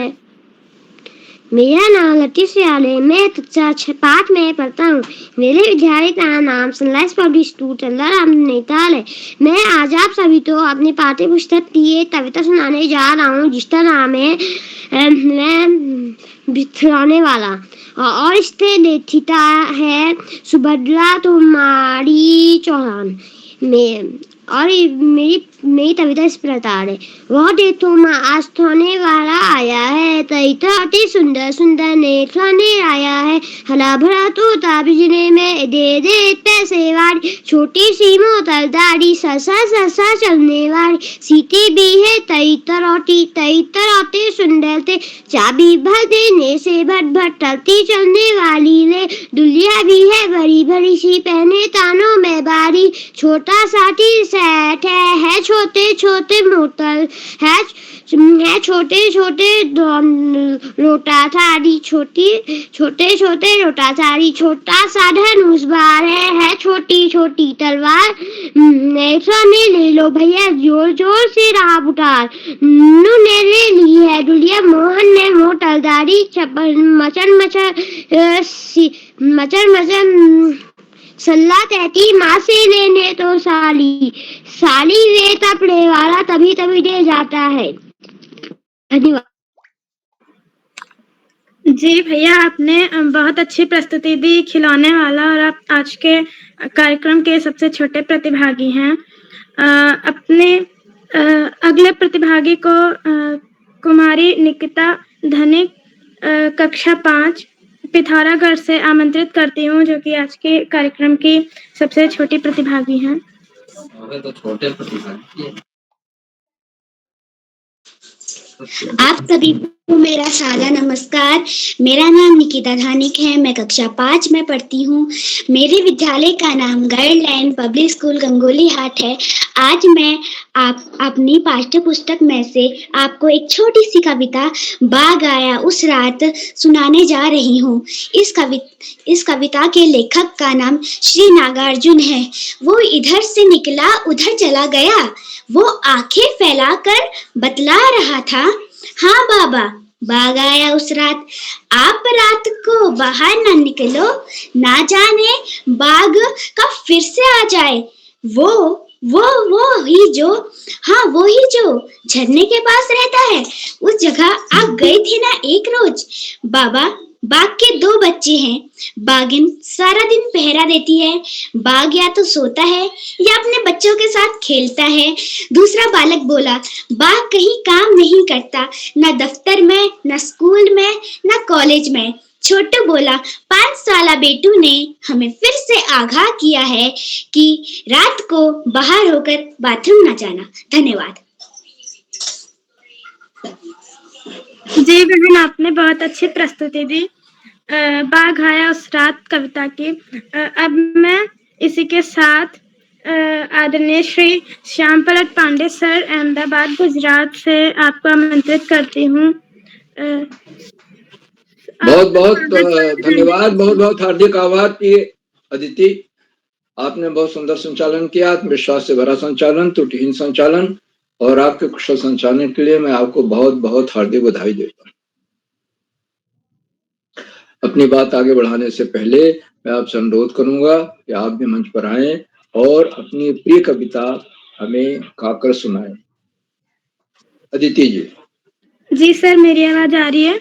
है। मैं कक्षा 5 में पढ़ता हूँ। मेरे विद्यालय का नाम sunrise public school Chandraram Nainital है। मैं आज आप सभी को अपनी पाठ्य पुस्तक की एक कविता सुनाने जा रहा हूँ जिसका नाम है मैं बिछड़ाने वाला और इसके लेखिका है सुभद्रा तुम्हारी चौहान में। और मेरी कविता इस प्रकार है। वह देखो माँ आज सोने वाला आया है, कई अति सुंदर सुंदर नेत्राने आया है। हरा भरा तोता बिजली में दे दे पैसे वाली, छोटी सी मोटर दाढ़ी ससा चलने वाली। सीटी भी है तई तरौती सुंदर थे, चाबी भर देने से भट टलती चलने वाली ले। दुलिया भी है बड़ी बड़ी सी, पहने तानों में बारी। छोटा सा टी सेट है छोटे छोटे मोटर है छोटे छोटे लोटा थाली, छोटे छोटे लोटा थाली। छोटा सा धनुष बार है छोटी छोटी तलवार। ने ले लो भैया जोर जोर से राह उतार। नन्नू ने ले ली है दुलिया, मोहन ने मोटर दाढ़ी। मचर सल्ला कहती माँ से लेने तो साली वे कपड़े वाला तभी दे जाता है। धन्यवाद। जी भैया, आपने बहुत अच्छी प्रस्तुति दी, खिलौने वाला, और आप आज के कार्यक्रम के सबसे छोटे प्रतिभागी हैं। अपने अगले प्रतिभागी को कुमारी निकिता धनिक कक्षा 5 पिथौरागढ़ से आमंत्रित करती हूँ, जो कि आज के कार्यक्रम की सबसे छोटी प्रतिभागी हैं। तो छोटे प्रतिभागी आप सभी मेरा सादा नमस्कार। मेरा नाम निकिता धानिक है। मैं कक्षा 5 में पढ़ती हूँ। मेरे विद्यालय का नाम गाइडलाइन पब्लिक स्कूल गंगोली हाट है। आज मैं अपनी पाठ्य पुस्तक में से आपको एक छोटी सी कविता बाग आया उस रात सुनाने जा रही हूँ। इस कविता के लेखक का नाम श्री नागार्जुन है। वो इधर से निकला उधर चला गया, वो आंखें फैलाकर बतला रहा था, हाँ बाबा बाग आया उस रात, आप रात को बाहर ना निकलो, ना जाने बाग कब फिर से आ जाए। वो ही जो, हाँ वो ही जो झरने के पास रहता है, उस जगह आप गए थे ना एक रोज। बाबा बाघ के 2 बच्चे हैं। बाघिन सारा दिन पहरा देती है। बाघ या तो सोता है या अपने बच्चों के साथ खेलता है। दूसरा बालक बोला, बाघ कहीं काम नहीं करता, ना दफ्तर में, ना स्कूल में, ना कॉलेज में। छोटू बोला, 5 साला बेटू ने हमें फिर से आगाह किया है कि रात को बाहर होकर बाथरूम ना जाना। धन्यवाद। जी बहन, आपने बहुत अच्छी प्रस्तुति दी बाघ आया उस रात कविता की। अब मैं इसी के साथ आदरणीय श्री श्याम पलट पांडे सर अहमदाबाद गुजरात से आपको आमंत्रित करती हूँ। बहुत बहुत धन्यवाद, बहुत बहुत हार्दिक आभार की अदिति। आपने बहुत सुंदर संचालन किया, आत्मविश्वास से भरा संचालन, त्रुटिहीन संचालन, और आपके कुशल संचालन के लिए मैं आपको बहुत बहुत हार्दिक बधाई देता हूँ। अपनी बात आगे बढ़ाने से पहले मैं आपसे अनुरोध करूंगा कि आप भी मंच पर आएं और अपनी प्रिय कविता हमें गाकर सुनाएं। अदिति जी। जी सर, मेरी आवाज आ रही है?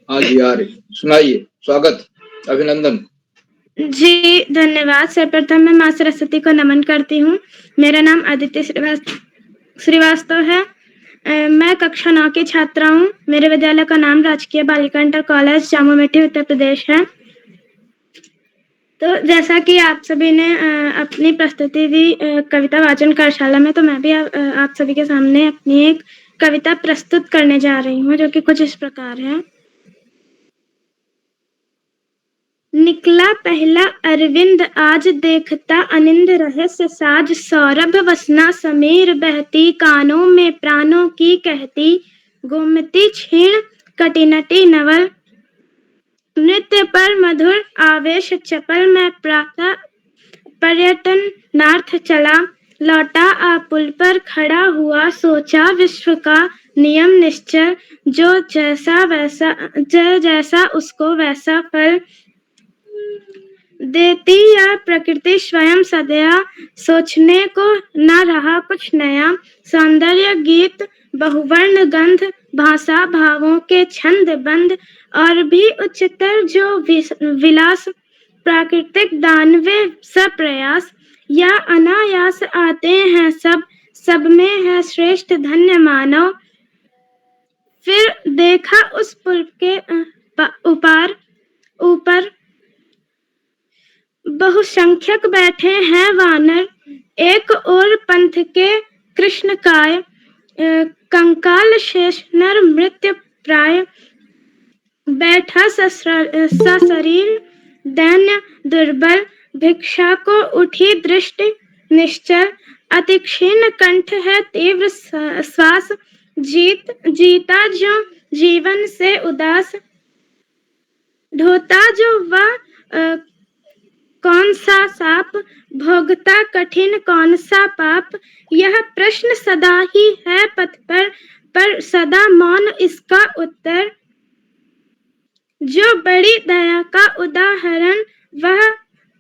हाँ जी आ रही, सुनाइए। स्वागत, अभिनंदन। जी धन्यवाद। सर्वप्रथम मैं माँ सरस्वती को नमन करती हूँ। मेरा नाम आदित्य श्रीवास्तव है। मैं कक्षा 9 की छात्रा हूँ। मेरे विद्यालय का नाम राजकीय बालिका इंटर कॉलेज जामू मिट्टी उत्तर प्रदेश है। तो जैसा कि आप सभी ने अपनी प्रस्तुति दी कविता वाचन कार्यशाला में, तो मैं भी आप सभी के सामने अपनी एक कविता प्रस्तुत करने जा रही हूँ, जो कि कुछ इस प्रकार है। निकला पहला अरविंद आज, देखता अनिंद रहस्य साज, सौरभ वसना समीर बहती, कानों में प्राणों की कहती, गोमती क्षीण कटिनटी नवल, नृत्य पर मधुर आवेश चपल में, प्रातः पर्यटन नार्थ चला, लौटा आ पुल पर खड़ा हुआ, सोचा विश्व का नियम निश्चल, जो जैसा उसको वैसा फल देती या प्रकृति स्वयं सदैव, सोचने को न रहा कुछ नया, सौंदर्य गीत बहुवर्ण गंध, भाषा भावों के छंद बंद, और भी उच्चतर जो विलास, प्राकृतिक दानवे सब प्रयास, या अनायास आते हैं सब में है श्रेष्ठ धन्य मानव। फिर देखा उस पुल के ऊपर बहुसंख्यक बैठे हैं वानर, एक और पंथ के कृष्णकाय, कंकाल शेष नर मृत्यु प्राय, बैठा सशरीर दैन्य दुर्बल, भिक्षा को उठी दृष्टि निश्चल, अति क्षीण कंठ है तीव्र श्वास, जीता जो जीवन से उदास, ढोता जो वह कौन सा साप, भोगता कठिन कौन सा पाप, यह प्रश्न सदा ही है पथ पर सदा मौन इसका उत्तर, जो बड़ी दया का उदाहरण, वह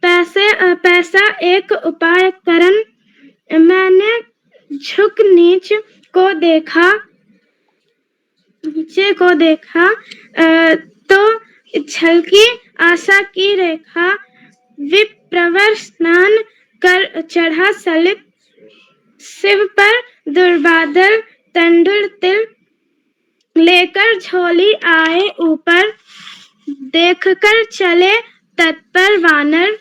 पैसा एक उपाय करन, मैंने झुक नीचे को देखा तो झलकी आशा की रेखा, विप्रवर स्नान कर चढ़ा सलित, शिव पर दुर्बादल तंडुल तिल, लेकर झोली आए ऊपर, देखकर चले तत्पर वानर,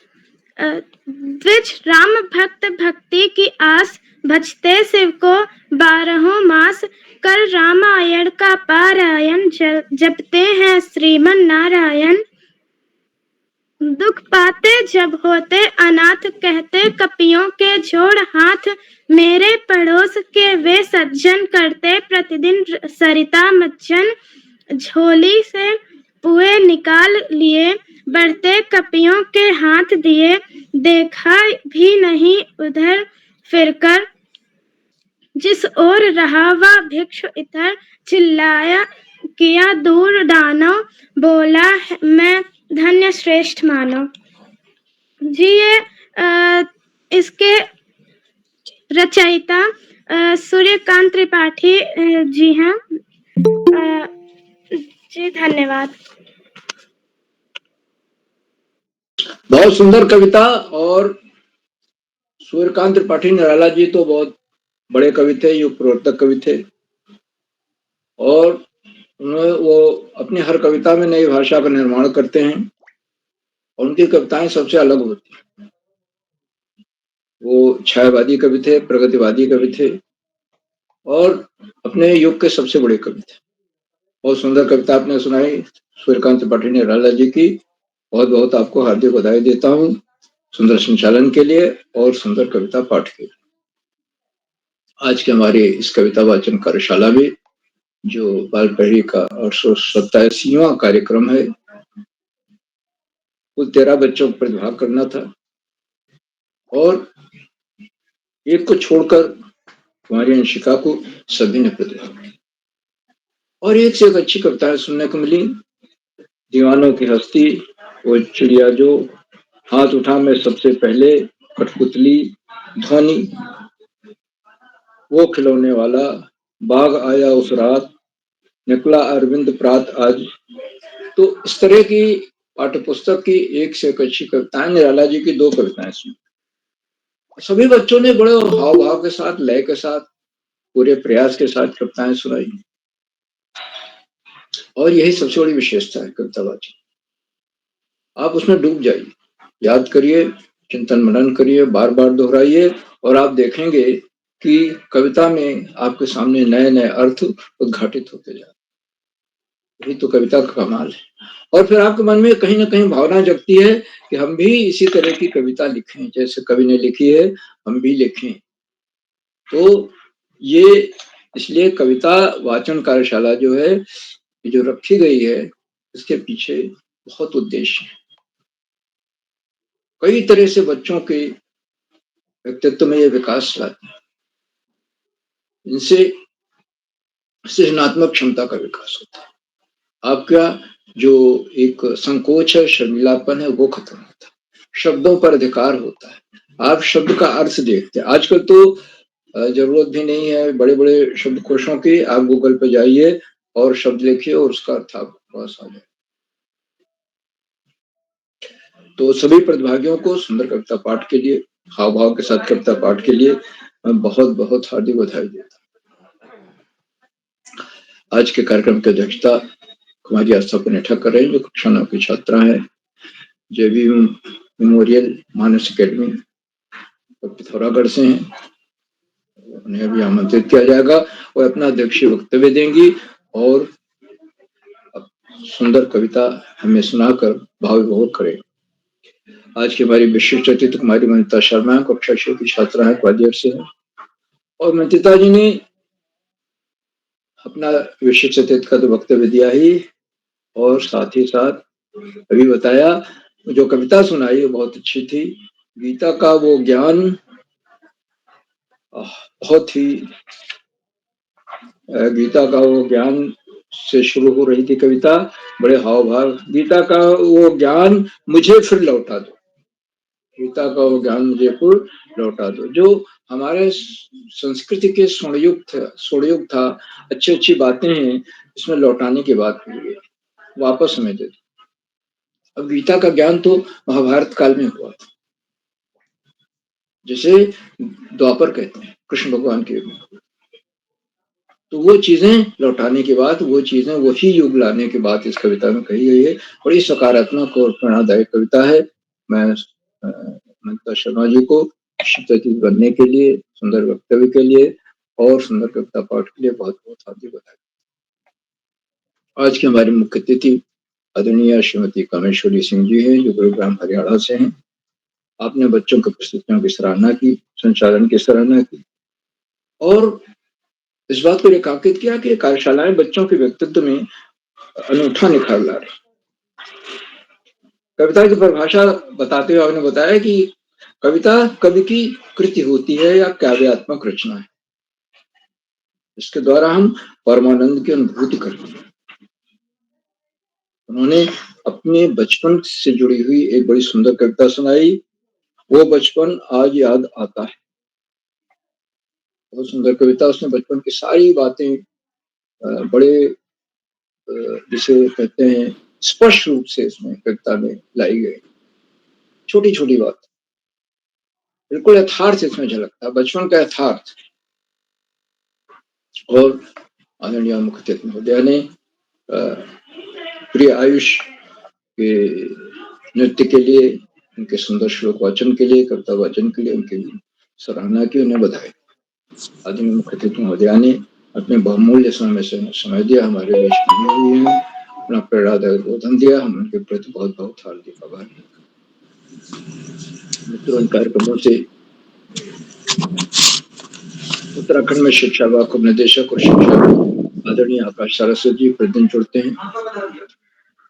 द्विज राम भक्त भक्ति की आस, भजते शिव को 12 मास। कर रामायण का पारायण, जपते हैं श्रीमन नारायण। दुख पाते जब होते अनाथ, कहते कपियों के जोड़ हाथ। मेरे पड़ोस के वे सज्जन, करते प्रतिदिन सरिता मज्जन। झोली से पुए निकाल लिए, बढ़ते कपियों के हाथ दिए। देखा भी नहीं उधर फिरकर, जिस ओर रहा वह भिक्षु इधर। चिल्लाया किया दूर दानव, बोला मैं धन्य श्रेष्ठ मानव। जी ये इसके रचयिता सूर्यकांत त्रिपाठी जी हैं। जी धन्यवाद। बहुत सुंदर कविता। और सूर्यकांत त्रिपाठी निराला जी तो बहुत बड़े कवि थे, युग प्रवर्तक कवि थे, और वो अपनी हर कविता में नई भाषा का निर्माण करते हैं और उनकी कविताएं सबसे अलग होती हैं। वो छायावादी कवि थे, प्रगतिवादी कवि थे और अपने युग के सबसे बड़े कवि थे। बहुत सुंदर कविता आपने सुनाई सूर्यकांत त्रिपाठी निराला जी की। बहुत बहुत आपको हार्दिक बधाई देता हूँ सुंदर संचालन के लिए और सुंदर कविता पाठ के लिए। आज के हमारे इस कविता वाचन कार्यशाला में जो बाल पीढ़ी का 887वां कार्यक्रम है, कुल 13 बच्चों को प्रतिभाग करना था और एक को छोड़कर हमारी अंशिका को सभी ने प्रतिभाग किया और एक से एक अच्छी कविताएं सुनने को मिली। दीवानों की हस्ती, वो चिड़िया जो, हाथ उठा मैं सबसे पहले, कठपुतली, ध्वनि, वो खिलौने वाला, बाघ आया उस रात, निकला अरविंद प्रात आज। तो इस तरह की पाठ्य पुस्तक की एक से एक अच्छी कविताएं, निराला जी की 2 कविताएं सुनी। सभी बच्चों ने बड़े हाव भाव के साथ, लय के साथ, पूरे प्रयास के साथ कविताएं सुनाई और यही सबसे बड़ी विशेषता है कविता वाचन। आप उसमें डूब जाइए, याद करिए, चिंतन मनन करिए, बार बार दोहराइए और आप देखेंगे कि कविता में आपके सामने नए नए अर्थ उद्घाटित होते जाते। यही तो कविता का कमाल है। और फिर आपके मन में कहीं ना कहीं भावना जगती है कि हम भी इसी तरह की कविता लिखें, जैसे कवि ने लिखी है हम भी लिखें। तो ये इसलिए कविता वाचन कार्यशाला जो है, जो रखी गई है, इसके पीछे बहुत उद्देश्य है। कई तरह से बच्चों के व्यक्तित्व में ये विकास लाते हैं। इनसे सृजनात्मक क्षमता का विकास होता है। आपका जो एक संकोच है, शर्मिलापन है, वो खत्म होता है। शब्दों पर अधिकार होता है। आप शब्द का अर्थ देखते हैं। आजकल तो जरूरत भी नहीं है बड़े बड़े शब्दकोशों की। आप गूगल पे जाइए और शब्द लिखिए और उसका अर्थ आपके पास आ जाए। तो सभी प्रतिभागियों को सुंदर कविता पाठ के लिए, हाव भाव के साथ कविता पाठ के लिए मैं बहुत बहुत हार्दिक बधाई देता हूँ। आज के कार्यक्रम की अध्यक्षता कुमारी आस्था पुनेठा कर रहे हैं, जो कक्षा 9 की छात्रा है, जेबी मेमोरियल मानस अकेडमी पिथौरागढ़ से हैं। उन्हें अभी आमंत्रित किया जाएगा और अपना अध्यक्षीय वक्तव्य देंगी और सुंदर कविता हमें सुनाकर भाव विभोर करें। आज की हमारी विशिष्ट अतिथि कुमारी मनिता शर्मा कक्षा 6 की छात्रा है, ग्वालियर से है और मनिता जी ने अपना विशिष्ट अतिथि का तो वक्तव्य दिया ही और साथ ही साथ अभी बताया जो कविता सुनाई वो बहुत अच्छी थी। गीता का वो ज्ञान, बहुत ही गीता का वो ज्ञान से शुरू हो रही थी कविता, बड़े हाव भाव। गीता का वो ज्ञान मुझे फिर लौटा दो, गीता का वो ज्ञान मुझे फिर लौटा दो। जो हमारे संस्कृति के स्वर्णयुग था, अच्छी अच्छी बातें हैं, इसमें लौटाने की बात हुई है, वापस हमें दे दो। अब गीता का ज्ञान तो महाभारत काल में हुआ था, जिसे द्वापर कहते हैं, कृष्ण भगवान के युग। तो वो चीजें लौटाने की बात, वो चीजें वही युग लाने की बात इस कविता में कही गई है। बड़ी सकारात्मक और प्रेरणादायक कविता है। मैं अनंता शर्मा जी को शिक्षित अतिथि बनने के लिए, सुंदर वक्तव्य के लिए और सुंदर कविता पाठ के लिए बहुत बहुत हार्दिक बधाई। आज की हमारी मुख्य अतिथि आदरणीय श्रीमती कामेश्वरी सिंह जी हैं, जो गुरुग्राम हरियाणा से हैं। आपने बच्चों की प्रस्तुतियों की सराहना की, संचालन की सराहना की और इस बात को रेखांकित किया कि कार्यशालाएं बच्चों के व्यक्तित्व में अनूठा निखार ला रही। कविता की परिभाषा बताते हुए आपने बताया कि कविता कवि की कृति होती है या काव्यात्मक रचना है, इसके द्वारा हम परमानंद की अनुभूति करते हैं। उन्होंने अपने बचपन से जुड़ी हुई एक बड़ी सुंदर कविता सुनाई, वो बचपन आज याद आता है। बहुत सुंदर कविता, उसने बचपन की सारी बातें बड़े जिसे कहते हैं स्पष्ट रूप से इसमें कविता में लाई गई। छोटी छोटी बात, बिल्कुल यथार्थ इसमें झलकता, बचपन का यथार्थ। और आदरणीय मुख्य अतिथि महोदय ने प्रिय आयुष के नृत्य के लिए, उनके सुंदर श्लोक वाचन के लिए, कविता वाचन के लिए उनकी सराहना की, उन्हें बधाई। आदरणीय मुख्य अतिथि महोदय ने अपने बहुमूल्य समय दिया, हमारे बीच बने हुए हैं, अपना प्रेरणादायक उद्बोधन दिया, हम उनके प्रति बहुत बहुत हार्दिक आभार। मित्रों, कार्यक्रमों से उत्तराखंड में शिक्षा विभाग निदेशक और शिक्षा आदरणीय आकाश सारस्वत जी प्रतिदिन जुड़ते हैं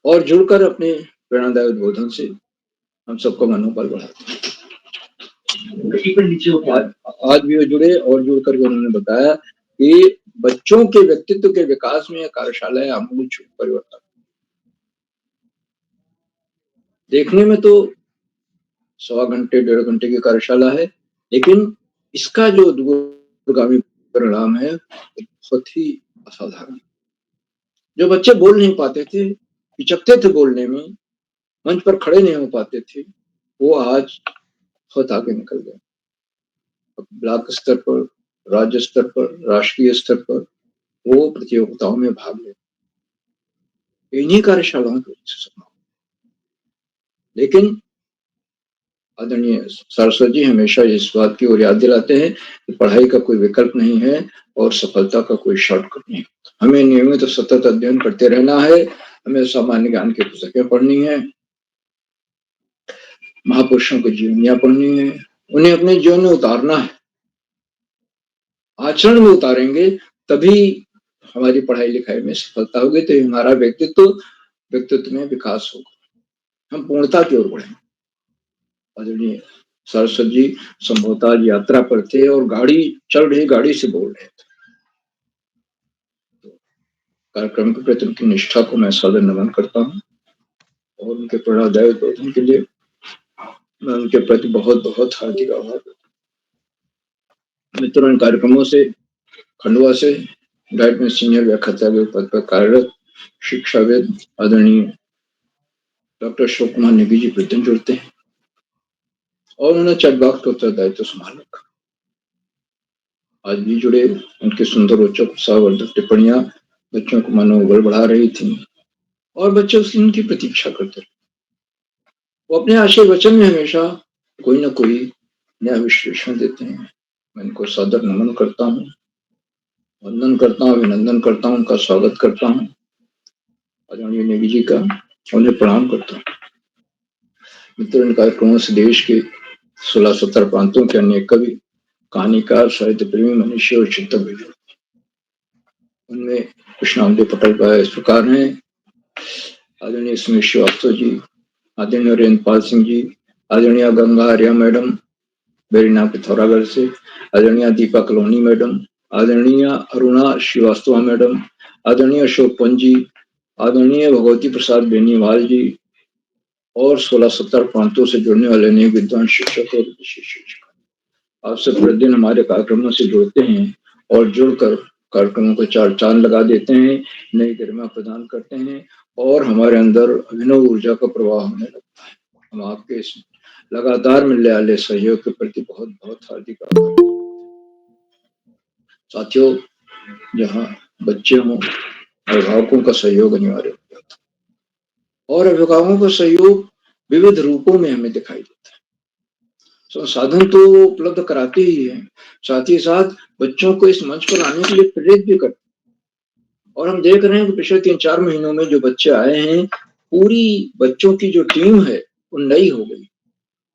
और जुड़कर अपने प्रेरणादायक उद्बोधन से हम सबको मनोबल बढ़ाते हैं। आज भी वो जुड़े और जुड़कर उन्होंने बताया कि बच्चों के व्यक्तित्व के विकास में कार्यशालाएं आमूल परिवर्तन। देखने में तो 1.25 घंटे 1.5 घंटे की कार्यशाला है, लेकिन इसका जो दूरगामी परिणाम है बहुत ही असाधारण। जो बच्चे बोल नहीं पाते थे, हिचकते थे बोलने में, मंच पर खड़े नहीं हो पाते थे, वो आज बहुत आगे निकल गए। ब्लॉक स्तर पर, राज्य स्तर पर, राष्ट्रीय स्तर पर वो प्रतियोगिताओं में भाग लेते, इन्हीं कार्यशालाओं की वजह से संभव। लेकिन आदरणीय सारस्वत जी हमेशा इस बात की ओर याद दिलाते हैं कि पढ़ाई का कोई विकल्प नहीं है और सफलता का कोई शॉर्टकट नहीं। हमें नियमित तो सतत अध्ययन करते रहना है, हमें सामान्य ज्ञान की पुस्तकें पढ़नी है, महापुरुषों की जीवनियां पढ़नी है, उन्हें अपने जीवन में उतारना है। आचरण में उतारेंगे तभी हमारी पढ़ाई लिखाई में सफलता होगी, तो हमारा व्यक्तित्व में विकास होगा, हम पूर्णता की ओर बढ़ेंगे। आदरणीय सरस्वत जी संभवतः यात्रा पर थे और चल रही गाड़ी से बोल रहे थे। तो कार्यक्रम के प्रति उनकी निष्ठा को मैं सादर नमन करता हूँ और उनके प्रेरणादायक उद्बोधन के लिए मैं उनके प्रति बहुत बहुत हार्दिक आभार करता हूँ। मित्रों, इन कार्यक्रमों से खंडवा से डाइट में सीनियर व्याख्याता पद पर कार्यरत शिक्षाविद आदरणीय डॉक्टर अशोक कुमार नेगी जी प्रतिदिन जुड़ते हैं और उन्होंने चैट बॉक्स का उत्तरदायित्व संभाल रखा। आज भी जुड़े, उनके सुंदर रोचक उत्साहवर्धक टिप्पणियां बच्चों को मनोबल बढ़ा रही थी और बच्चे उनकी प्रतीक्षा करते रहे। वो अपने आशय वचन में हमेशा कोई न कोई नया विश्लेषण देते हैं। मैं इनको सादर नमन करता हूँ, वंदन करता हूँ, अभिनंदन करता हूँ, उनका स्वागत करता हूँ। आदरणीय नेगी जी का उन्हें प्रणाम करता हूँ। मित्रों, इन कार्यक्रमों से देश के 16-17 प्रांतों के अन्य कवि, कहानीकार, साहित्य प्रेमी, मनुष्य और चिंतक भी जुड़े। उनमें कुछ नामदेव पटल का इस प्रकार हैं: आदरणीय सुमित श्रीवास्तव जी, आदरणीय रेंद्रपाल सिंह जी, आदरणीय गंगा आर्या मैडम बेरीना पिथौरागढ़ से, आदरणीय दीपा कलोनी मैडम, आदरणीय अरुणा श्रीवास्तव मैडम, आदरणीय अशोक पंत जी, आदरणीय भगवती प्रसाद बेनीवाल जी और 16-17 प्रांतों से जुड़ने वाले नए विद्वान शिक्षक और विशेष शिक्षक आपसे प्रतिदिन हमारे कार्यक्रमों से जुड़ते हैं और जुड़कर कार्यक्रमों को चार चांद लगा देते हैं, नई गरिमा प्रदान करते हैं और हमारे अंदर अभिनव ऊर्जा का प्रवाह होने लगता है। हम आपके इस लगातार मिलने वाले सहयोग के प्रति बहुत बहुत हार्दिक आभार। साथियों, जहाँ बच्चे हों, अभिभावकों का सहयोग अनिवार्य हो जाता है और अभिभावकों का सहयोग विविध रूपों में हमें दिखाई देता है। संसाधन तो उपलब्ध कराते ही हैं, साथ ही साथ बच्चों को इस मंच पर आने के लिए प्रेरित भी करते हैं। और हम देख रहे हैं कि पिछले 3-4 महीनों में जो बच्चे आए हैं, पूरी बच्चों की जो टीम है वो नई हो गई।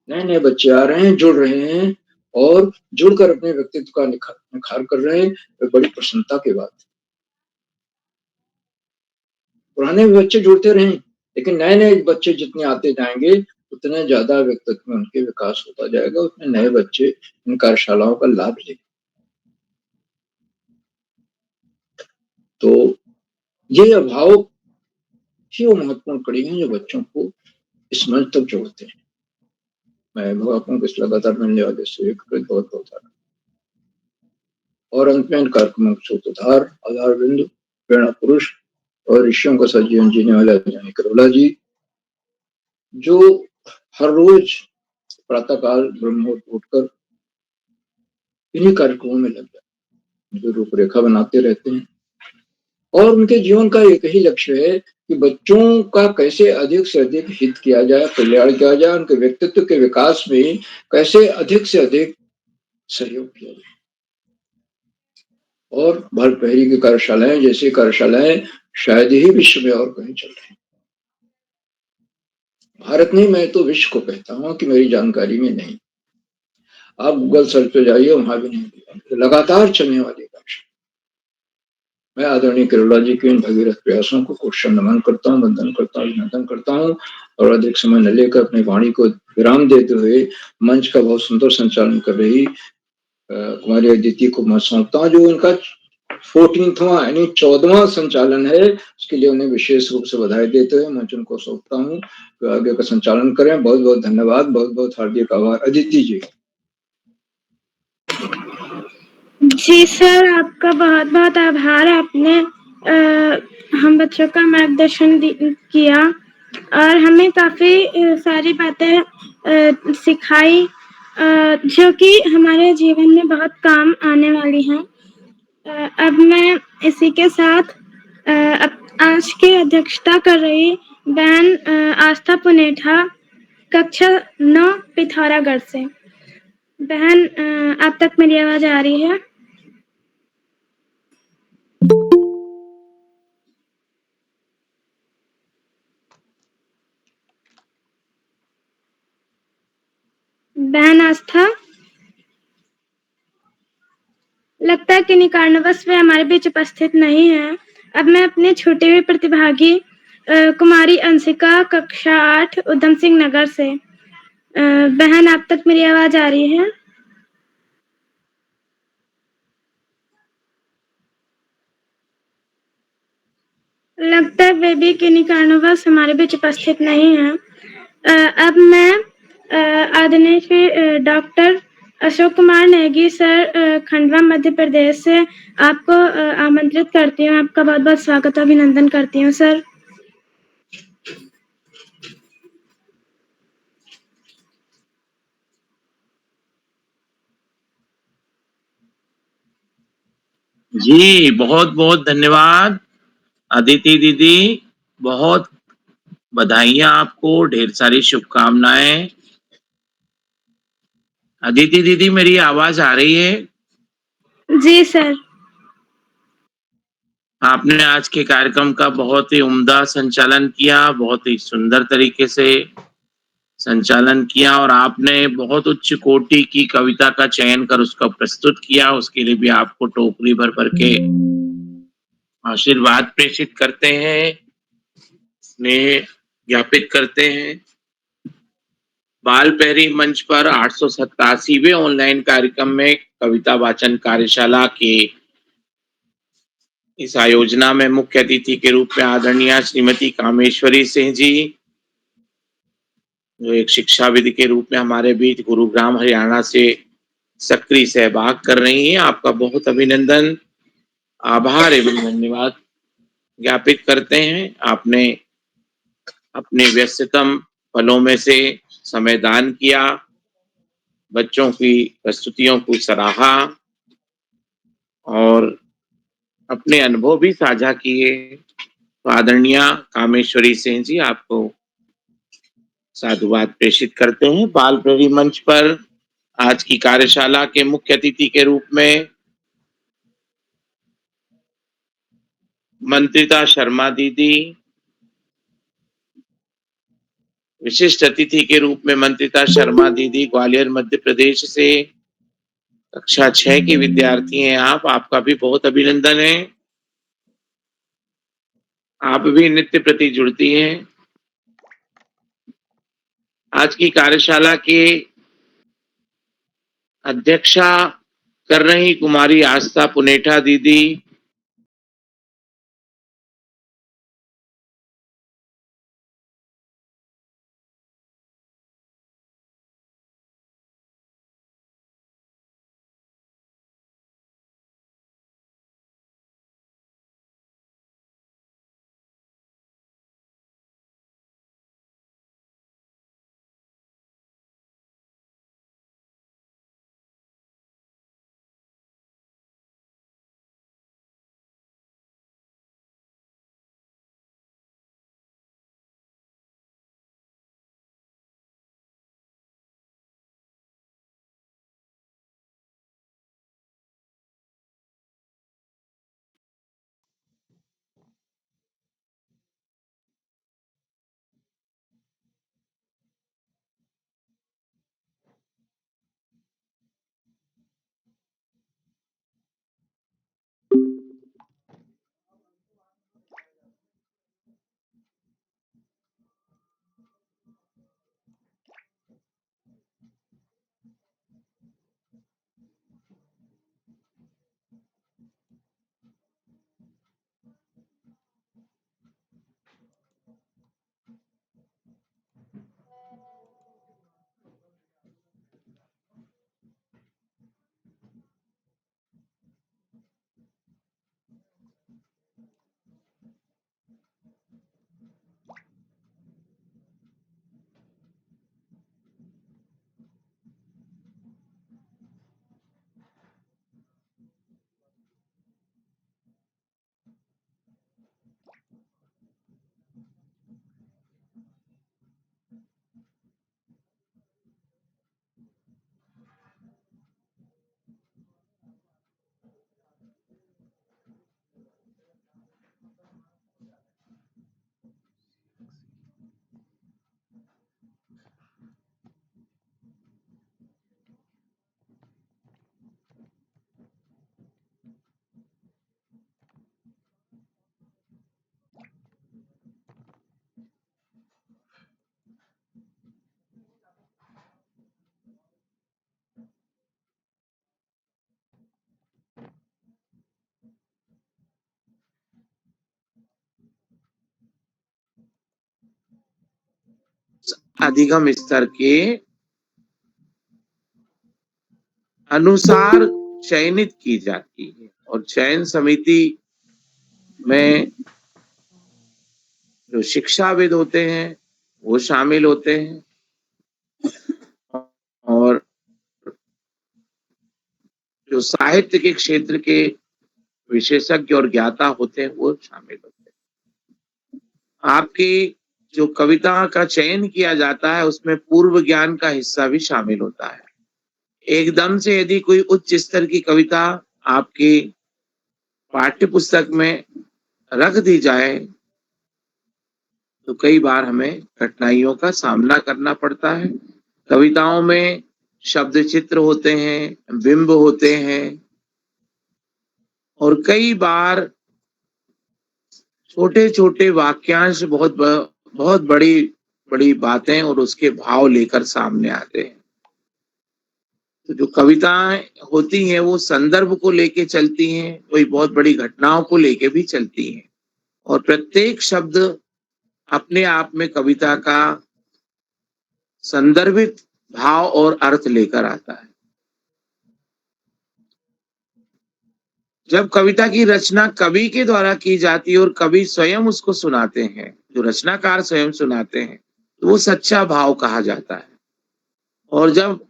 नए-नए बच्चे आ रहे हैं, जुड़ रहे हैं और जुड़कर अपने व्यक्तित्व का निखार कर रहे हैं। ये बड़ी प्रसन्नता की बात है। पुराने बच्चे जुड़ते रहें, लेकिन नए-नए बच्चे जितने आते जाएँगे, उतने ज़्यादा व्यक्तित्व में उनके विकास होता जाएगा, उतने नए बच्चे इन कार्यशालाओं का लाभ लेंगे। तो ये अभिभावक ही वो महत्वपूर्ण कड़ी हैं जो बच्चों को इस मंच तक जोड़ते हैं। मैं अभिभावकों को इस लगातार मिलने वाले सहयोग के लिए बहुत-बहुत धन्यवाद। और अंत में इन कार्यक्रमों के सूत्रधार, आधार बिंदु, प्रेरणा पुरुष और ऋषियों का सजीवन जीने वाले अभिनव करोला जी, जो हर रोज प्रातःकाल ब्रह्म मुहूर्त उठकर इन्हीं कार्यक्रमों में लग जाते हैं, जो रूपरेखा बनाते रहते हैं और उनके जीवन का एक ही लक्ष्य है कि बच्चों का कैसे अधिक से अधिक हित किया जाए, कल्याण किया जाए, उनके व्यक्तित्व के विकास में कैसे अधिक से अधिक सहयोग किया जाए। और भरपहरी की कार्यशालाएं, जैसी कार्यशालाएं शायद ही विश्व में और कहीं चल रही। भारत नहीं, मैं तो विश्व को कहता हूं कि मेरी जानकारी में नहीं। आप गूगल सर्च पे जाइए, वहां भी नहीं, लगातार चलने वाली कार्यशाला। मैं आदरणीय करोला जी के इन भगीरथ प्रयासों को कोटि नमन करता हूँ, वंदन करता हूँ, अभिनंदन करता हूँ और अधिक समय न लेकर अपनी वाणी को विराम देते हुए मंच का बहुत सुंदर संचालन कर रही कुमारी अदिति को मैं सौंपता हूँ, जो उनका 14वां यानी 14वां संचालन है। उसके लिए उन्हें विशेष रूप से बधाई देते हुए मंच उनको सौंपता हूँ, तो आगे का संचालन करें। बहुत बहुत धन्यवाद, बहुत बहुत हार्दिक आभार। अदिति जी। जी सर, आपका बहुत बहुत आभार। आपने हम बच्चों का मार्गदर्शन किया और हमें काफ़ी सारी बातें सिखाई जो कि हमारे जीवन में बहुत काम आने वाली हैं। अब मैं इसी के साथ आज की अध्यक्षता कर रही बहन आस्था पुनेठा, कक्षा 9 पिथौरागढ़ से। बहन, आप तक मेरी आवाज आ रही है? बहन आस्था, लगता है किन्हीं कारणवश वे हमारे बीच उपस्थित नहीं है। अब मैं अपने छूटे हुए प्रतिभागी कुमारी अंशिका, कक्षा 8, उधम सिंह नगर से। बहन, आप तक मेरी आवाज आ रही है? लगता है वे भी किन्हीं कारणवश हमारे बीच उपस्थित नहीं है। अब मैं आदरणीय श्री डॉक्टर अशोक कुमार नेगी सर, खंडवा मध्य प्रदेश से आपको आमंत्रित करती हूँ। आपका बहुत बहुत स्वागत और अभिनंदन करती हूँ सर। जी, बहुत बहुत धन्यवाद अदिति दीदी, बहुत बधाइयां आपको, ढेर सारी शुभकामनाएं। अदिति दीदी, मेरी आवाज आ रही है? जी सर। आपने आज के कार्यक्रम का बहुत ही उम्दा संचालन किया, बहुत ही सुंदर तरीके से संचालन किया और आपने बहुत उच्च कोटि की कविता का चयन कर उसका प्रस्तुत किया। उसके लिए भी आपको टोकरी भर भर के आशीर्वाद प्रेषित करते हैं, स्नेह ज्ञापित करते हैं। बाल पहरी मंच पर 887वें ऑनलाइन कार्यक्रम में कविता वाचन कार्यशाला के इस आयोजना में मुख्य अतिथि के रूप में आदरणीय श्रीमती कामेश्वरी सिंह जी, जो एक शिक्षाविद के रूप में हमारे बीच गुरुग्राम हरियाणा से सक्रिय सहभाग कर रही हैं। आपका बहुत अभिनंदन, आभार एवं धन्यवाद ज्ञापित करते हैं। आपने अपने व्यस्ततम पलों में से समय दान किया, बच्चों की प्रस्तुतियों को सराहा और अपने अनुभव भी साझा किए। तो आदरणीय कामेश्वरी सिंह जी, आपको साधुवाद प्रेषित करते हैं। बाल प्रहरी मंच पर आज की कार्यशाला के मुख्य अतिथि के रूप में मंत्रिता शर्मा दीदी, विशिष्ट अतिथि के रूप में मंत्रिता शर्मा दीदी ग्वालियर मध्य प्रदेश से कक्षा 6 की विद्यार्थी हैं आप, आपका भी बहुत अभिनंदन है। आप भी नृत्य प्रति जुड़ती हैं। आज की कार्यशाला के अध्यक्षा कर रही कुमारी आस्था पुनेठा दीदी, अधिगम स्तर के अनुसार चयनित की जाती है और चयन समिति में जो शिक्षाविद होते हैं वो शामिल होते हैं और जो साहित्य के क्षेत्र के विशेषज्ञ और ज्ञाता होते हैं वो शामिल होते हैं। आपकी जो कविता का चयन किया जाता है उसमें पूर्व ज्ञान का हिस्सा भी शामिल होता है। एकदम से यदि कोई उच्च स्तर की कविता आपकी पाठ्य पुस्तक में रख दी जाए तो कई बार हमें कठिनाइयों का सामना करना पड़ता है। कविताओं में शब्द चित्र होते हैं, बिंब होते हैं और कई बार छोटे छोटे वाक्यांश बहुत बड़ी बड़ी बातें और उसके भाव लेकर सामने आते हैं। तो जो कविताएं होती हैं वो संदर्भ को लेके चलती हैं, कोई बहुत बड़ी घटनाओं को लेके भी चलती हैं और प्रत्येक शब्द अपने आप में कविता का संदर्भित भाव और अर्थ लेकर आता है। जब कविता की रचना कवि के द्वारा की जाती है और कवि स्वयं उसको सुनाते हैं, जो रचनाकार स्वयं सुनाते हैं, तो वो सच्चा भाव कहा जाता है। और जब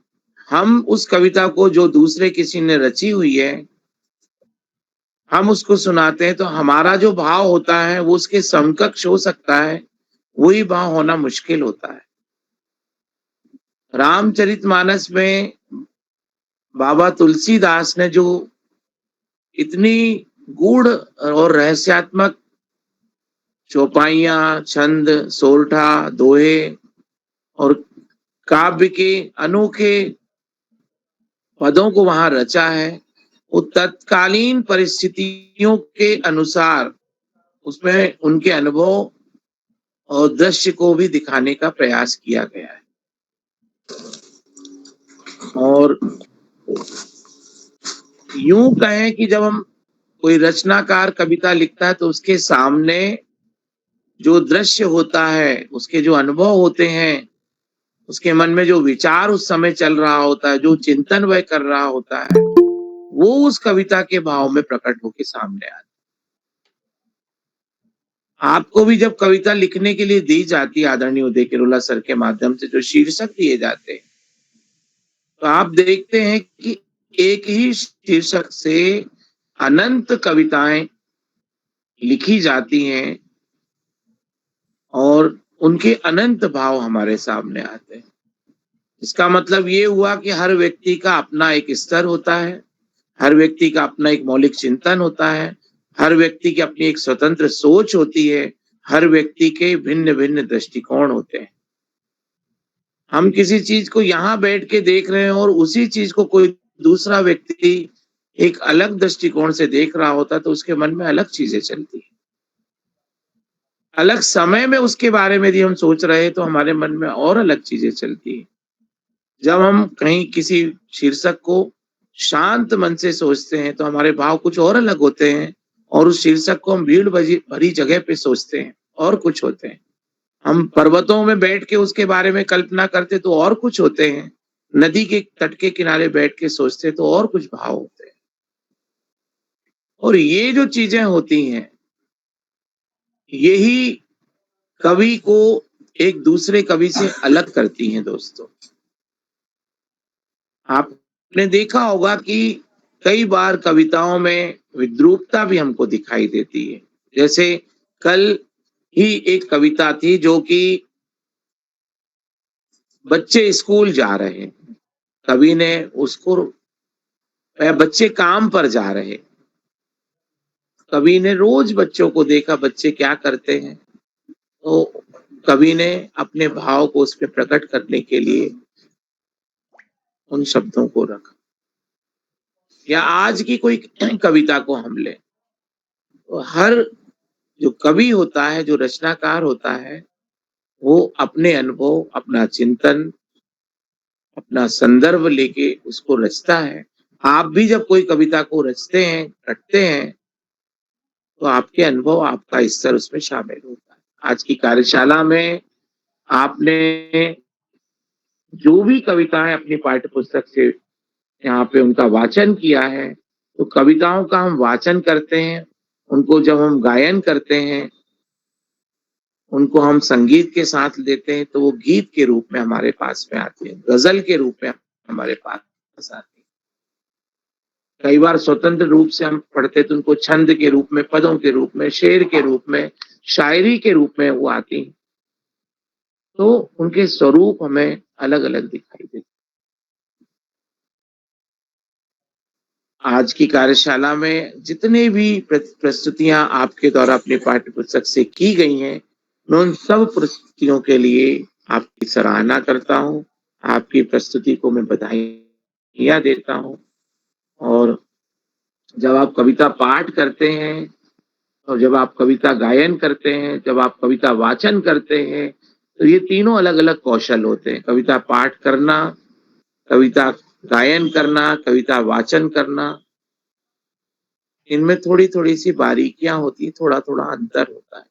हम उस कविता को जो दूसरे किसी ने रची हुई है हम उसको सुनाते हैं तो हमारा जो भाव होता है वो उसके समकक्ष हो सकता है, वही भाव होना मुश्किल होता है। रामचरितमानस में बाबा तुलसीदास ने जो इतनी गूढ़ और रहस्यात्मक चौपाइयां, छंद, सोरठा, दोहे और काव्य के अनोखे पदों को वहां रचा है, वो तत्कालीन परिस्थितियों के अनुसार उसमें उनके अनुभव और दृश्य को भी दिखाने का प्रयास किया गया है। और यूं कहें कि जब हम कोई रचनाकार कविता लिखता है तो उसके सामने जो दृश्य होता है, उसके जो अनुभव होते हैं, उसके मन में जो विचार उस समय चल रहा होता है, जो चिंतन वह कर रहा होता है, वो उस कविता के भाव में प्रकट होकर सामने आता है। आपको भी जब कविता लिखने के लिए दी जाती है आदरणीय उदय किरोला सर के माध्यम से जो शीर्षक दिए जाते हैं, तो आप देखते हैं कि एक ही शीर्षक से अनंत कविताएं लिखी जाती हैं और उनके अनंत भाव हमारे सामने आते हैं। इसका मतलब ये हुआ कि हर व्यक्ति का अपना एक स्तर होता है, हर व्यक्ति का अपना एक मौलिक चिंतन होता है, हर व्यक्ति की अपनी एक स्वतंत्र सोच होती है, हर व्यक्ति के भिन्न भिन्न दृष्टिकोण होते हैं। हम किसी चीज को यहाँ बैठ के देख रहे हैं और उसी चीज को कोई दूसरा व्यक्ति एक अलग दृष्टिकोण से देख रहा होता तो उसके मन में अलग चीजें चलती है। अलग समय में उसके बारे में यदि हम सोच रहे हैं तो हमारे मन में और अलग चीजें चलती है। जब हम कहीं किसी शीर्षक को शांत मन से सोचते हैं तो हमारे भाव कुछ और अलग होते हैं, और उस शीर्षक को हम भीड़ भरी जगह पे सोचते हैं और कुछ होते हैं। हम पर्वतों में बैठ के उसके बारे में कल्पना करते तो और कुछ होते हैं, नदी के तट के किनारे बैठ के सोचते तो और कुछ भाव होते हैं। और ये जो चीजें होती हैं, यही कवि को एक दूसरे कवि से अलग करती हैं। दोस्तों, आपने देखा होगा कि कई बार कविताओं में विद्रूपता भी हमको दिखाई देती है। जैसे कल ही एक कविता थी जो कि बच्चे स्कूल जा रहे हैं, कवि ने उसको, बच्चे काम पर जा रहे, कवि ने रोज बच्चों को देखा बच्चे क्या करते हैं, तो कवि ने अपने भाव को उस पर प्रकट करने के लिए उन शब्दों को रखा। या आज की कोई कविता को हम लें तो हर जो कवि होता है, जो रचनाकार होता है, वो अपने अनुभव, अपना चिंतन, अपना संदर्भ लेके उसको रचता है। आप भी जब कोई कविता को रचते हैं, रटते हैं, तो आपके अनुभव, आपका स्तर उसमें शामिल होता है। आज की कार्यशाला में आपने जो भी कविताएं अपनी पाठ्य पुस्तक से यहाँ पे उनका वाचन किया है, तो कविताओं का हम वाचन करते हैं, उनको जब हम गायन करते हैं, उनको हम संगीत के साथ लेते हैं, तो वो गीत के रूप में हमारे पास में आते हैं, गजल के रूप में हमारे पास आते हैं। कई बार स्वतंत्र रूप से हम पढ़ते तो उनको छंद के रूप में, पदों के रूप में, शेर के रूप में, शायरी के रूप में वो आती, तो उनके स्वरूप हमें अलग अलग दिखाई देते। आज की कार्यशाला में जितने भी प्रस्तुतियां आपके द्वारा अपने पाठ्य पुस्तक से की गई हैं, मैं उन सब प्रस्तुतियों के लिए आपकी सराहना करता हूं, आपकी प्रस्तुति को मैं बधाइयां देता हूं। और जब आप कविता पाठ करते हैं और जब आप कविता गायन करते हैं, जब आप कविता वाचन करते हैं, तो ये तीनों अलग अलग कौशल होते हैं। कविता पाठ करना, कविता गायन करना, कविता वाचन करना, इनमें थोड़ी थोड़ी सी बारीकियां होती, थोड़ा थोड़ा अंतर होता है।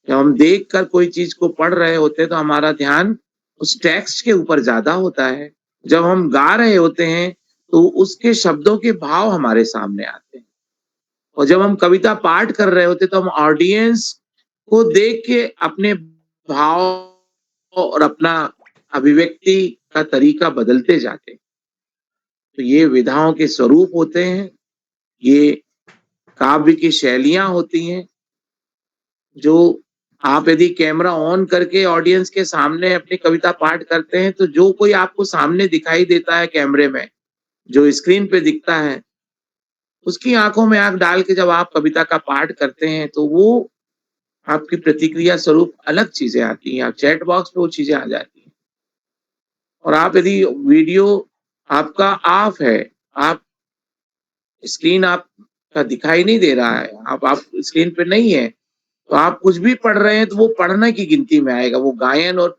जब हम देख कर कोई चीज को पढ़ रहे होते हैं तो हमारा ध्यान उस टेक्स्ट के ऊपर ज्यादा होता है। जब हम गा रहे होते हैं तो उसके शब्दों के भाव हमारे सामने आते हैं। और जब हम कविता पाठ कर रहे होते तो हम ऑडियंस को देख के अपने भाव और अपना अभिव्यक्ति का तरीका बदलते जाते हैं। तो ये विधाओं के स्वरूप होते हैं, ये काव्य की शैलियां होती हैं, जो आप यदि कैमरा ऑन करके ऑडियंस के सामने अपनी कविता पाठ करते हैं तो जो कोई आपको सामने दिखाई देता है कैमरे में, जो स्क्रीन पे दिखता है, उसकी आंखों में आंख डाल के जब आप कविता का पाठ करते हैं तो वो आपकी प्रतिक्रिया स्वरूप अलग चीजें आती हैं। आप चैट बॉक्स पे वो चीजें आ जाती हैं। और आप यदि वीडियो आपका ऑफ है, आप स्क्रीन आपका दिखाई नहीं दे रहा है, आप स्क्रीन पे नहीं है, तो आप कुछ भी पढ़ रहे हैं तो वो पढ़ने की गिनती में आएगा। वो गायन और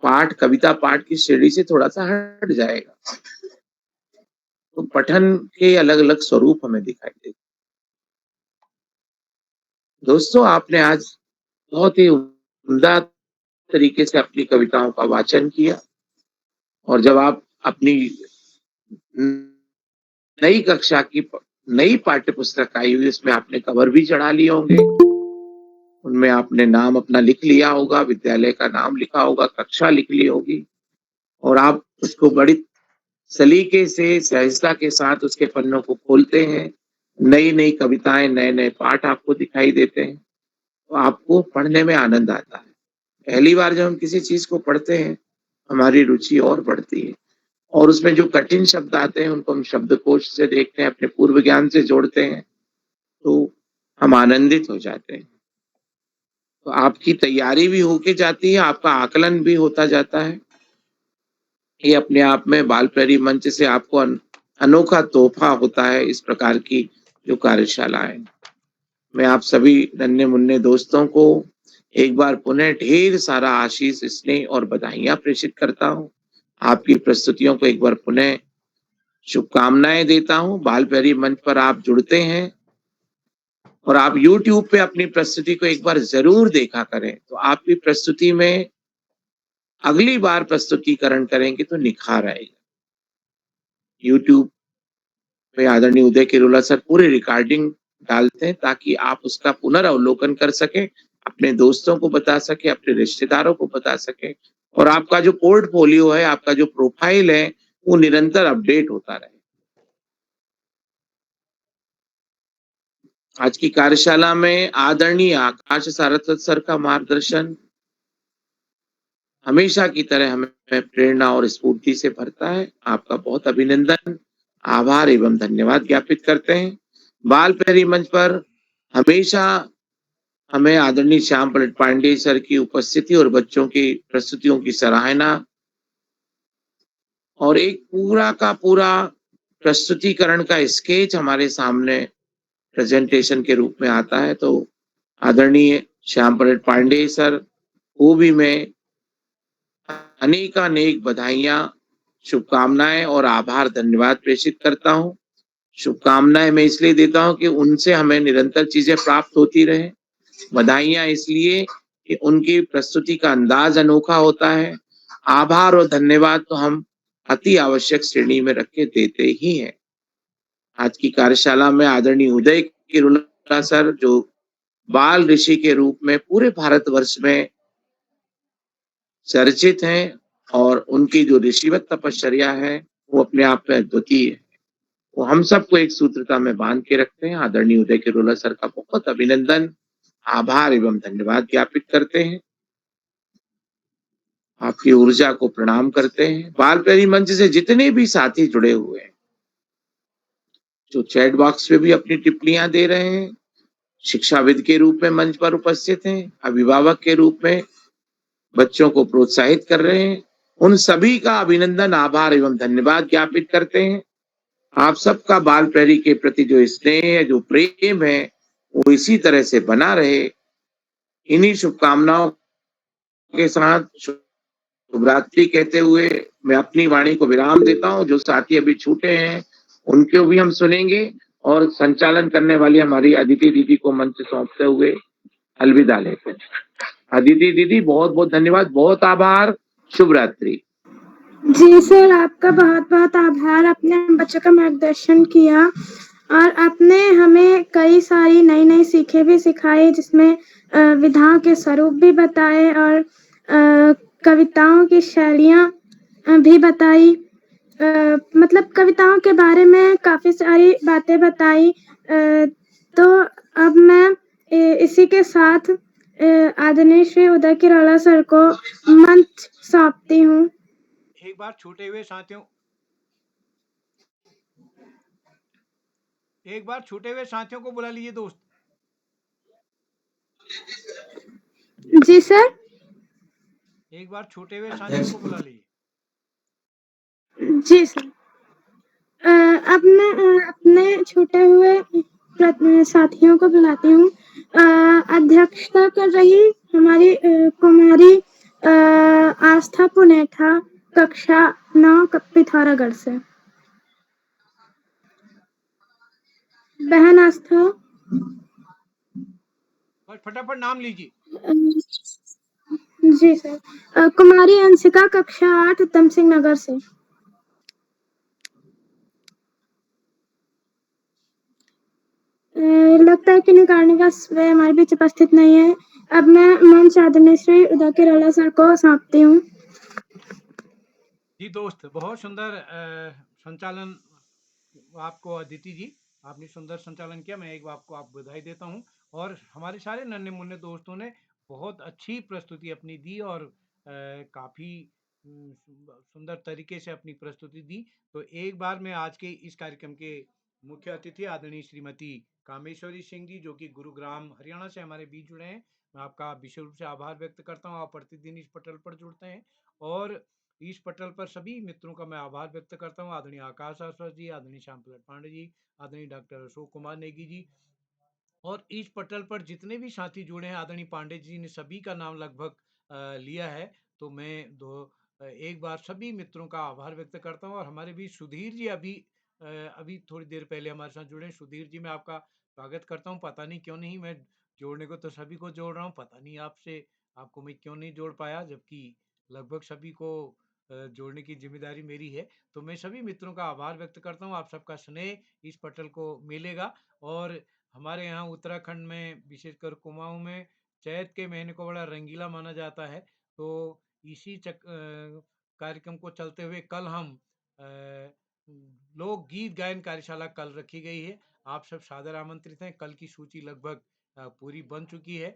पाठ, कविता पाठ की श्रेणी से थोड़ा सा हट जाएगा। तो पठन के अलग अलग स्वरूप हमें दिखाई देते। दोस्तों, आपने आज बहुत ही उम्दा तरीके से अपनी कविताओं का वाचन किया, और जब आप अपनी नई कक्षा की नई पाठ्य पुस्तक आई हुई, उसमें आपने कवर भी चढ़ा लिए होंगे, उनमें आपने नाम अपना लिख लिया होगा, विद्यालय का नाम लिखा होगा, कक्षा लिख ली होगी, और आप उसको बड़ी सलीके से, सहजता के साथ उसके पन्नों को खोलते हैं। नई नई कविताएं, नए नए पाठ आपको दिखाई देते हैं, तो आपको पढ़ने में आनंद आता है। पहली बार जब हम किसी चीज को पढ़ते हैं, हमारी रुचि और बढ़ती है, और उसमें जो कठिन शब्द आते हैं उनको हम शब्दकोश से देखते हैं, अपने पूर्व ज्ञान से जोड़ते हैं, तो हम आनंदित हो जाते हैं। तो आपकी तैयारी भी होके जाती है, आपका आकलन भी होता जाता है। ये अपने आप में बाल प्रेरी मंच से आपको अनोखा तोहफा होता है, इस प्रकार की जो कार्यशालाएं। मैं आप सभी नन्हे मुन्ने दोस्तों को एक बार पुनः ढेर सारा आशीष, स्नेह और बधाइयां प्रेषित करता हूँ। आपकी प्रस्तुतियों को एक बार पुनः शुभकामनाएं देता हूँ। बाल प्रेरी मंच पर आप जुड़ते हैं और आप YouTube पे अपनी प्रस्तुति को एक बार जरूर देखा करें, तो आपकी प्रस्तुति में अगली बार प्रस्तुतिकरण करेंगे तो निखार आएगा। YouTube पे आदरणीय उदय किरोला सर पूरी रिकॉर्डिंग डालते हैं ताकि आप उसका पुनर्अवलोकन कर सकें, अपने दोस्तों को बता सके, अपने रिश्तेदारों को बता सके, और आपका जो पोर्टफोलियो है, आपका जो प्रोफाइल है, वो निरंतर अपडेट होता रहे। आज की कार्यशाला में आदरणीय आकाश सारस्वत सर का मार्गदर्शन हमेशा की तरह हमें प्रेरणा और स्फूर्ति से भरता है। आपका बहुत अभिनंदन, आभार एवं धन्यवाद ज्ञापित करते हैं। बाल प्रेरी मंच पर हमेशा हमें आदरणीय श्याम पलट पांडे सर की उपस्थिति और बच्चों की प्रस्तुतियों की सराहना और एक पूरा का पूरा प्रस्तुतिकरण का स्केच हमारे सामने प्रेजेंटेशन के रूप में आता है। तो आदरणीय श्याम पलट पांडे सर को भी मैं अनेकानेक बधाइयां, शुभकामनाएं और आभार धन्यवाद प्रेषित करता हूं। शुभकामनाएं मैं इसलिए देता हूं कि उनसे हमें निरंतर चीजें प्राप्त होती रहे। बधाइयां इसलिए कि उनकी प्रस्तुति का अंदाज अनोखा होता है। आभार और धन्यवाद तो हम अति आवश्यक श्रेणी में रख के देते ही हैं। आज की कार्यशाला में आदरणीय उदय किरोला सर, जो बाल ऋषि के रूप में पूरे भारतवर्ष में चर्चित हैं, और उनकी जो ऋषिवत तपश्चर्या है वो अपने आप में अद्वितीय है। वो हम सबको एक सूत्रता में बांध के रखते हैं। आदरणीय उदय किरोला सर का बहुत अभिनंदन, आभार एवं धन्यवाद ज्ञापित करते हैं। आपकी ऊर्जा को प्रणाम करते हैं। बाल प्रेरी मंच से जितने भी साथी जुड़े हुए हैं, जो चैट बॉक्स पे भी अपनी टिप्पणियां दे रहे हैं, शिक्षाविद के रूप में मंच पर उपस्थित हैं, अभिभावक के रूप में बच्चों को प्रोत्साहित कर रहे हैं, उन सभी का अभिनंदन, आभार एवं धन्यवाद ज्ञापित करते हैं। आप सबका बाल प्रेरी के प्रति जो स्नेह, जो प्रेम है, वो इसी तरह से बना रहे। इन्हीं शुभकामनाओं के साथ शुभरात्रि कहते हुए मैं अपनी वाणी को विराम देता हूं। जो साथी अभी छूटे हैं उनको भी हम सुनेंगे, और संचालन करने वाली हमारी अदिति दीदी को मंच सौंपते हुए अलविदा लेते हैं। अदिति दीदी, बहुत बहुत धन्यवाद, बहुत आभार, शुभ रात्रि। जी सर, आपका बहुत बहुत आभार। आपने हम बच्चों का मार्गदर्शन किया और आपने हमें कई सारी नई नई सीखें भी सिखाई, जिसमें विधाओं के स्वरूप भी बताए और कविताओं की शैलियाँ भी बताई। मतलब कविताओं के बारे में काफ़ी सारी बातें बताई। तो अब मैं इसी के साथ आदरणीय श्री उदय किरोला सर को मंच सौंपती हूँ। एक बार छूटे हुए साथियों एक बार छूटे हुए साथियों को बुला लीजिए दोस्त। जी सर। एक बार छूटे हुए साथियों को बुला लीजिए। जी सर। अब मैं अपने छूटे हुए साथियों को बुलाती हूँ। अध्यक्षता कर रही हमारी कुमारी आस्था पुनेठा, कक्षा 9 पिथौरागढ़ से। बहन आस्था। फटाफट नाम लीजिए। जी सर। कुमारी अंशिका, कक्षा 8 उत्तम सिंह नगर से। लगता है कि किन्हीं कारणवश वे हमारे बीच उपस्थित नहीं है। अब मैं मंच आदरणीय श्री उदय किरोला सर को सौंपती हूँ। जी दोस्त, बहुत सुंदर संचालन आपको अदिति जी, आपने सुंदर संचालन किया। मैं एक बार आपको बधाई देता हूँ। और हमारे सारे नन्हे मुन्ने दोस्तों ने बहुत अच्छी प्रस्तुति अपनी दी और काफ़ी सुंदर तरीके से अपनी प्रस्तुति दी। तो एक बार मैं आज के इस कार्यक्रम के मुख्य अतिथि आदरणीय श्रीमती कामेश्वरी सिंह जी, जो कि गुरुग्राम हरियाणा से हमारे बीच जुड़े हैं, मैं आपका विशेष रूप से आभार व्यक्त करता हूँ। आप प्रतिदिन इस पटल पर जुड़ते हैं और इस पटल पर सभी मित्रों का मैं आभार व्यक्त करता हूँ। आदरणीय आकाश आसवास जी, आदरणीय श्याम प्रसाद पांडे जी, आदरणीय डॉक्टर अशोक कुमार नेगी जी, और इस पटल पर जितने भी साथी जुड़े हैं, आदरणीय पांडे जी ने सभी का नाम लगभग लिया है। तो मैं एक बार सभी मित्रों का आभार व्यक्त करता हूँ। और हमारे भी सुधीर जी अभी थोड़ी देर पहले हमारे साथ जुड़े। सुधीर जी, मैं आपका स्वागत करता हूँ। पता नहीं क्यों नहीं, मैं जोड़ने को तो सभी को जोड़ रहा हूँ, पता नहीं आपको मैं क्यों नहीं जोड़ पाया, जबकि लगभग सभी को जोड़ने की जिम्मेदारी मेरी है। तो मैं सभी मित्रों का आभार व्यक्त करता हूँ। आप सबका स्नेह इस पटल को मिलेगा। और हमारे यहाँ उत्तराखंड में, विशेषकर कुमाऊं में, चैत के महीने को बड़ा रंगीला माना जाता है। तो इसी कार्यक्रम को चलते हुए कल हम लोक गीत गायन कार्यशाला कल रखी गई है। आप सब सादर आमंत्रित हैं। कल की सूची लगभग पूरी बन चुकी है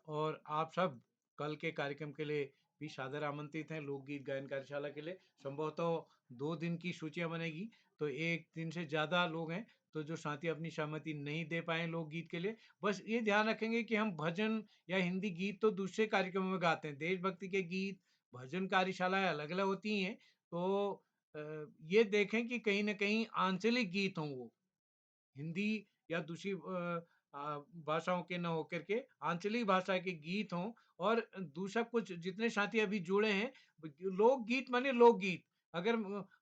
और आप सब कल के कार्यक्रम के लिए भी सादर आमंत्रित हैं। लोकगीत गायन कार्यशाला के लिए संभवतः 2 दिन की सूचियां बनेगी, तो 1 दिन से ज़्यादा लोग हैं। तो जो साथी अपनी सहमति नहीं दे पाए लोकगीत के लिए, बस ये ध्यान रखेंगे कि हम भजन या हिंदी गीत तो दूसरे कार्यक्रमों में गाते हैं। देशभक्ति के गीत, भजन कार्यशालाएं अलग अलग होती हैं। तो ये देखें कि कहीं ना कहीं आंचलिक गीत हों, वो हिंदी या दूसरी भाषाओं के न होकर के आंचलिक भाषा के गीत हों। और दूसरा, कुछ जितने साथी अभी जुड़े हैं, लोकगीत माने लोकगीत। अगर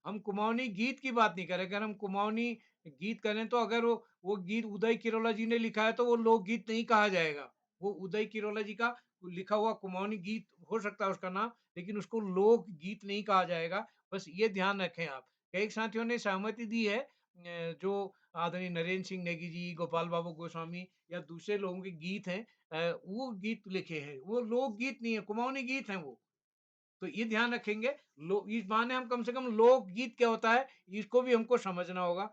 हम कुमाऊनी गीत की बात नहीं करें, अगर हम कुमाऊनी गीत करें तो अगर वो गीत उदय किरोला जी ने लिखा है तो वो लोकगीत नहीं कहा जाएगा। वो उदय किरोला जी का लिखा हुआ कुमाऊनी गीत हो सकता है उसका नाम, लेकिन उसको लोक गीत नहीं कहा जाएगा। बस ये ध्यान रखें आप। कई साथियों ने सहमति दी है, जो आदरणीय नरेंद्र सिंह नेगी जी, गोपाल बाबू गोस्वामी या दूसरे लोगों के गीत हैं, वो गीत लिखे हैं, वो लोक गीत नहीं है, कुमाऊनी गीत हैं वो। तो ये ध्यान रखेंगे। इस बहाने हम कम से कम लोक गीत क्या होता है इसको भी हमको समझना होगा।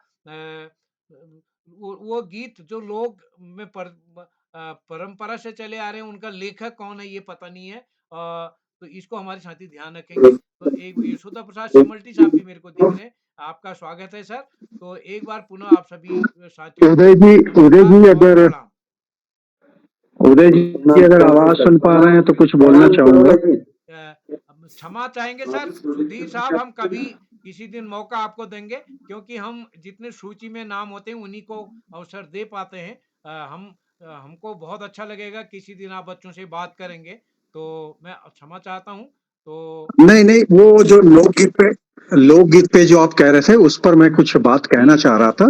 वो गीत जो लोग में परंपरा से चले आ रहे हैं, उनका लेखक कौन है ये पता नहीं है। तो इसको हमारे साथी ध्यान रखेंगे। तो एक यशोदा प्रसाद सिमल्टी साहब भी मेरे को दिख रहे हैं। आपका स्वागत है सर। तो एक बार पुनः आप सभी साथियों उदय जी अगर आवाज सुन पा रहे हैं तो कुछ बोलना चाहूंगा। क्षमा चाहेंगे सर। सुधीर साहब, हम कभी किसी दिन मौका आपको देंगे, क्योंकि हम जितने सूची में नाम होते हैं उन्हीं को अवसर दे पाते हैं। हमको बहुत अच्छा लगेगा किसी दिन आप बच्चों से बात करेंगे, तो मैं क्षमा चाहता हूँ। तो नहीं, वो जो लोकगीत पे जो आप कह रहे थे उस पर मैं कुछ बात कहना चाह रहा था।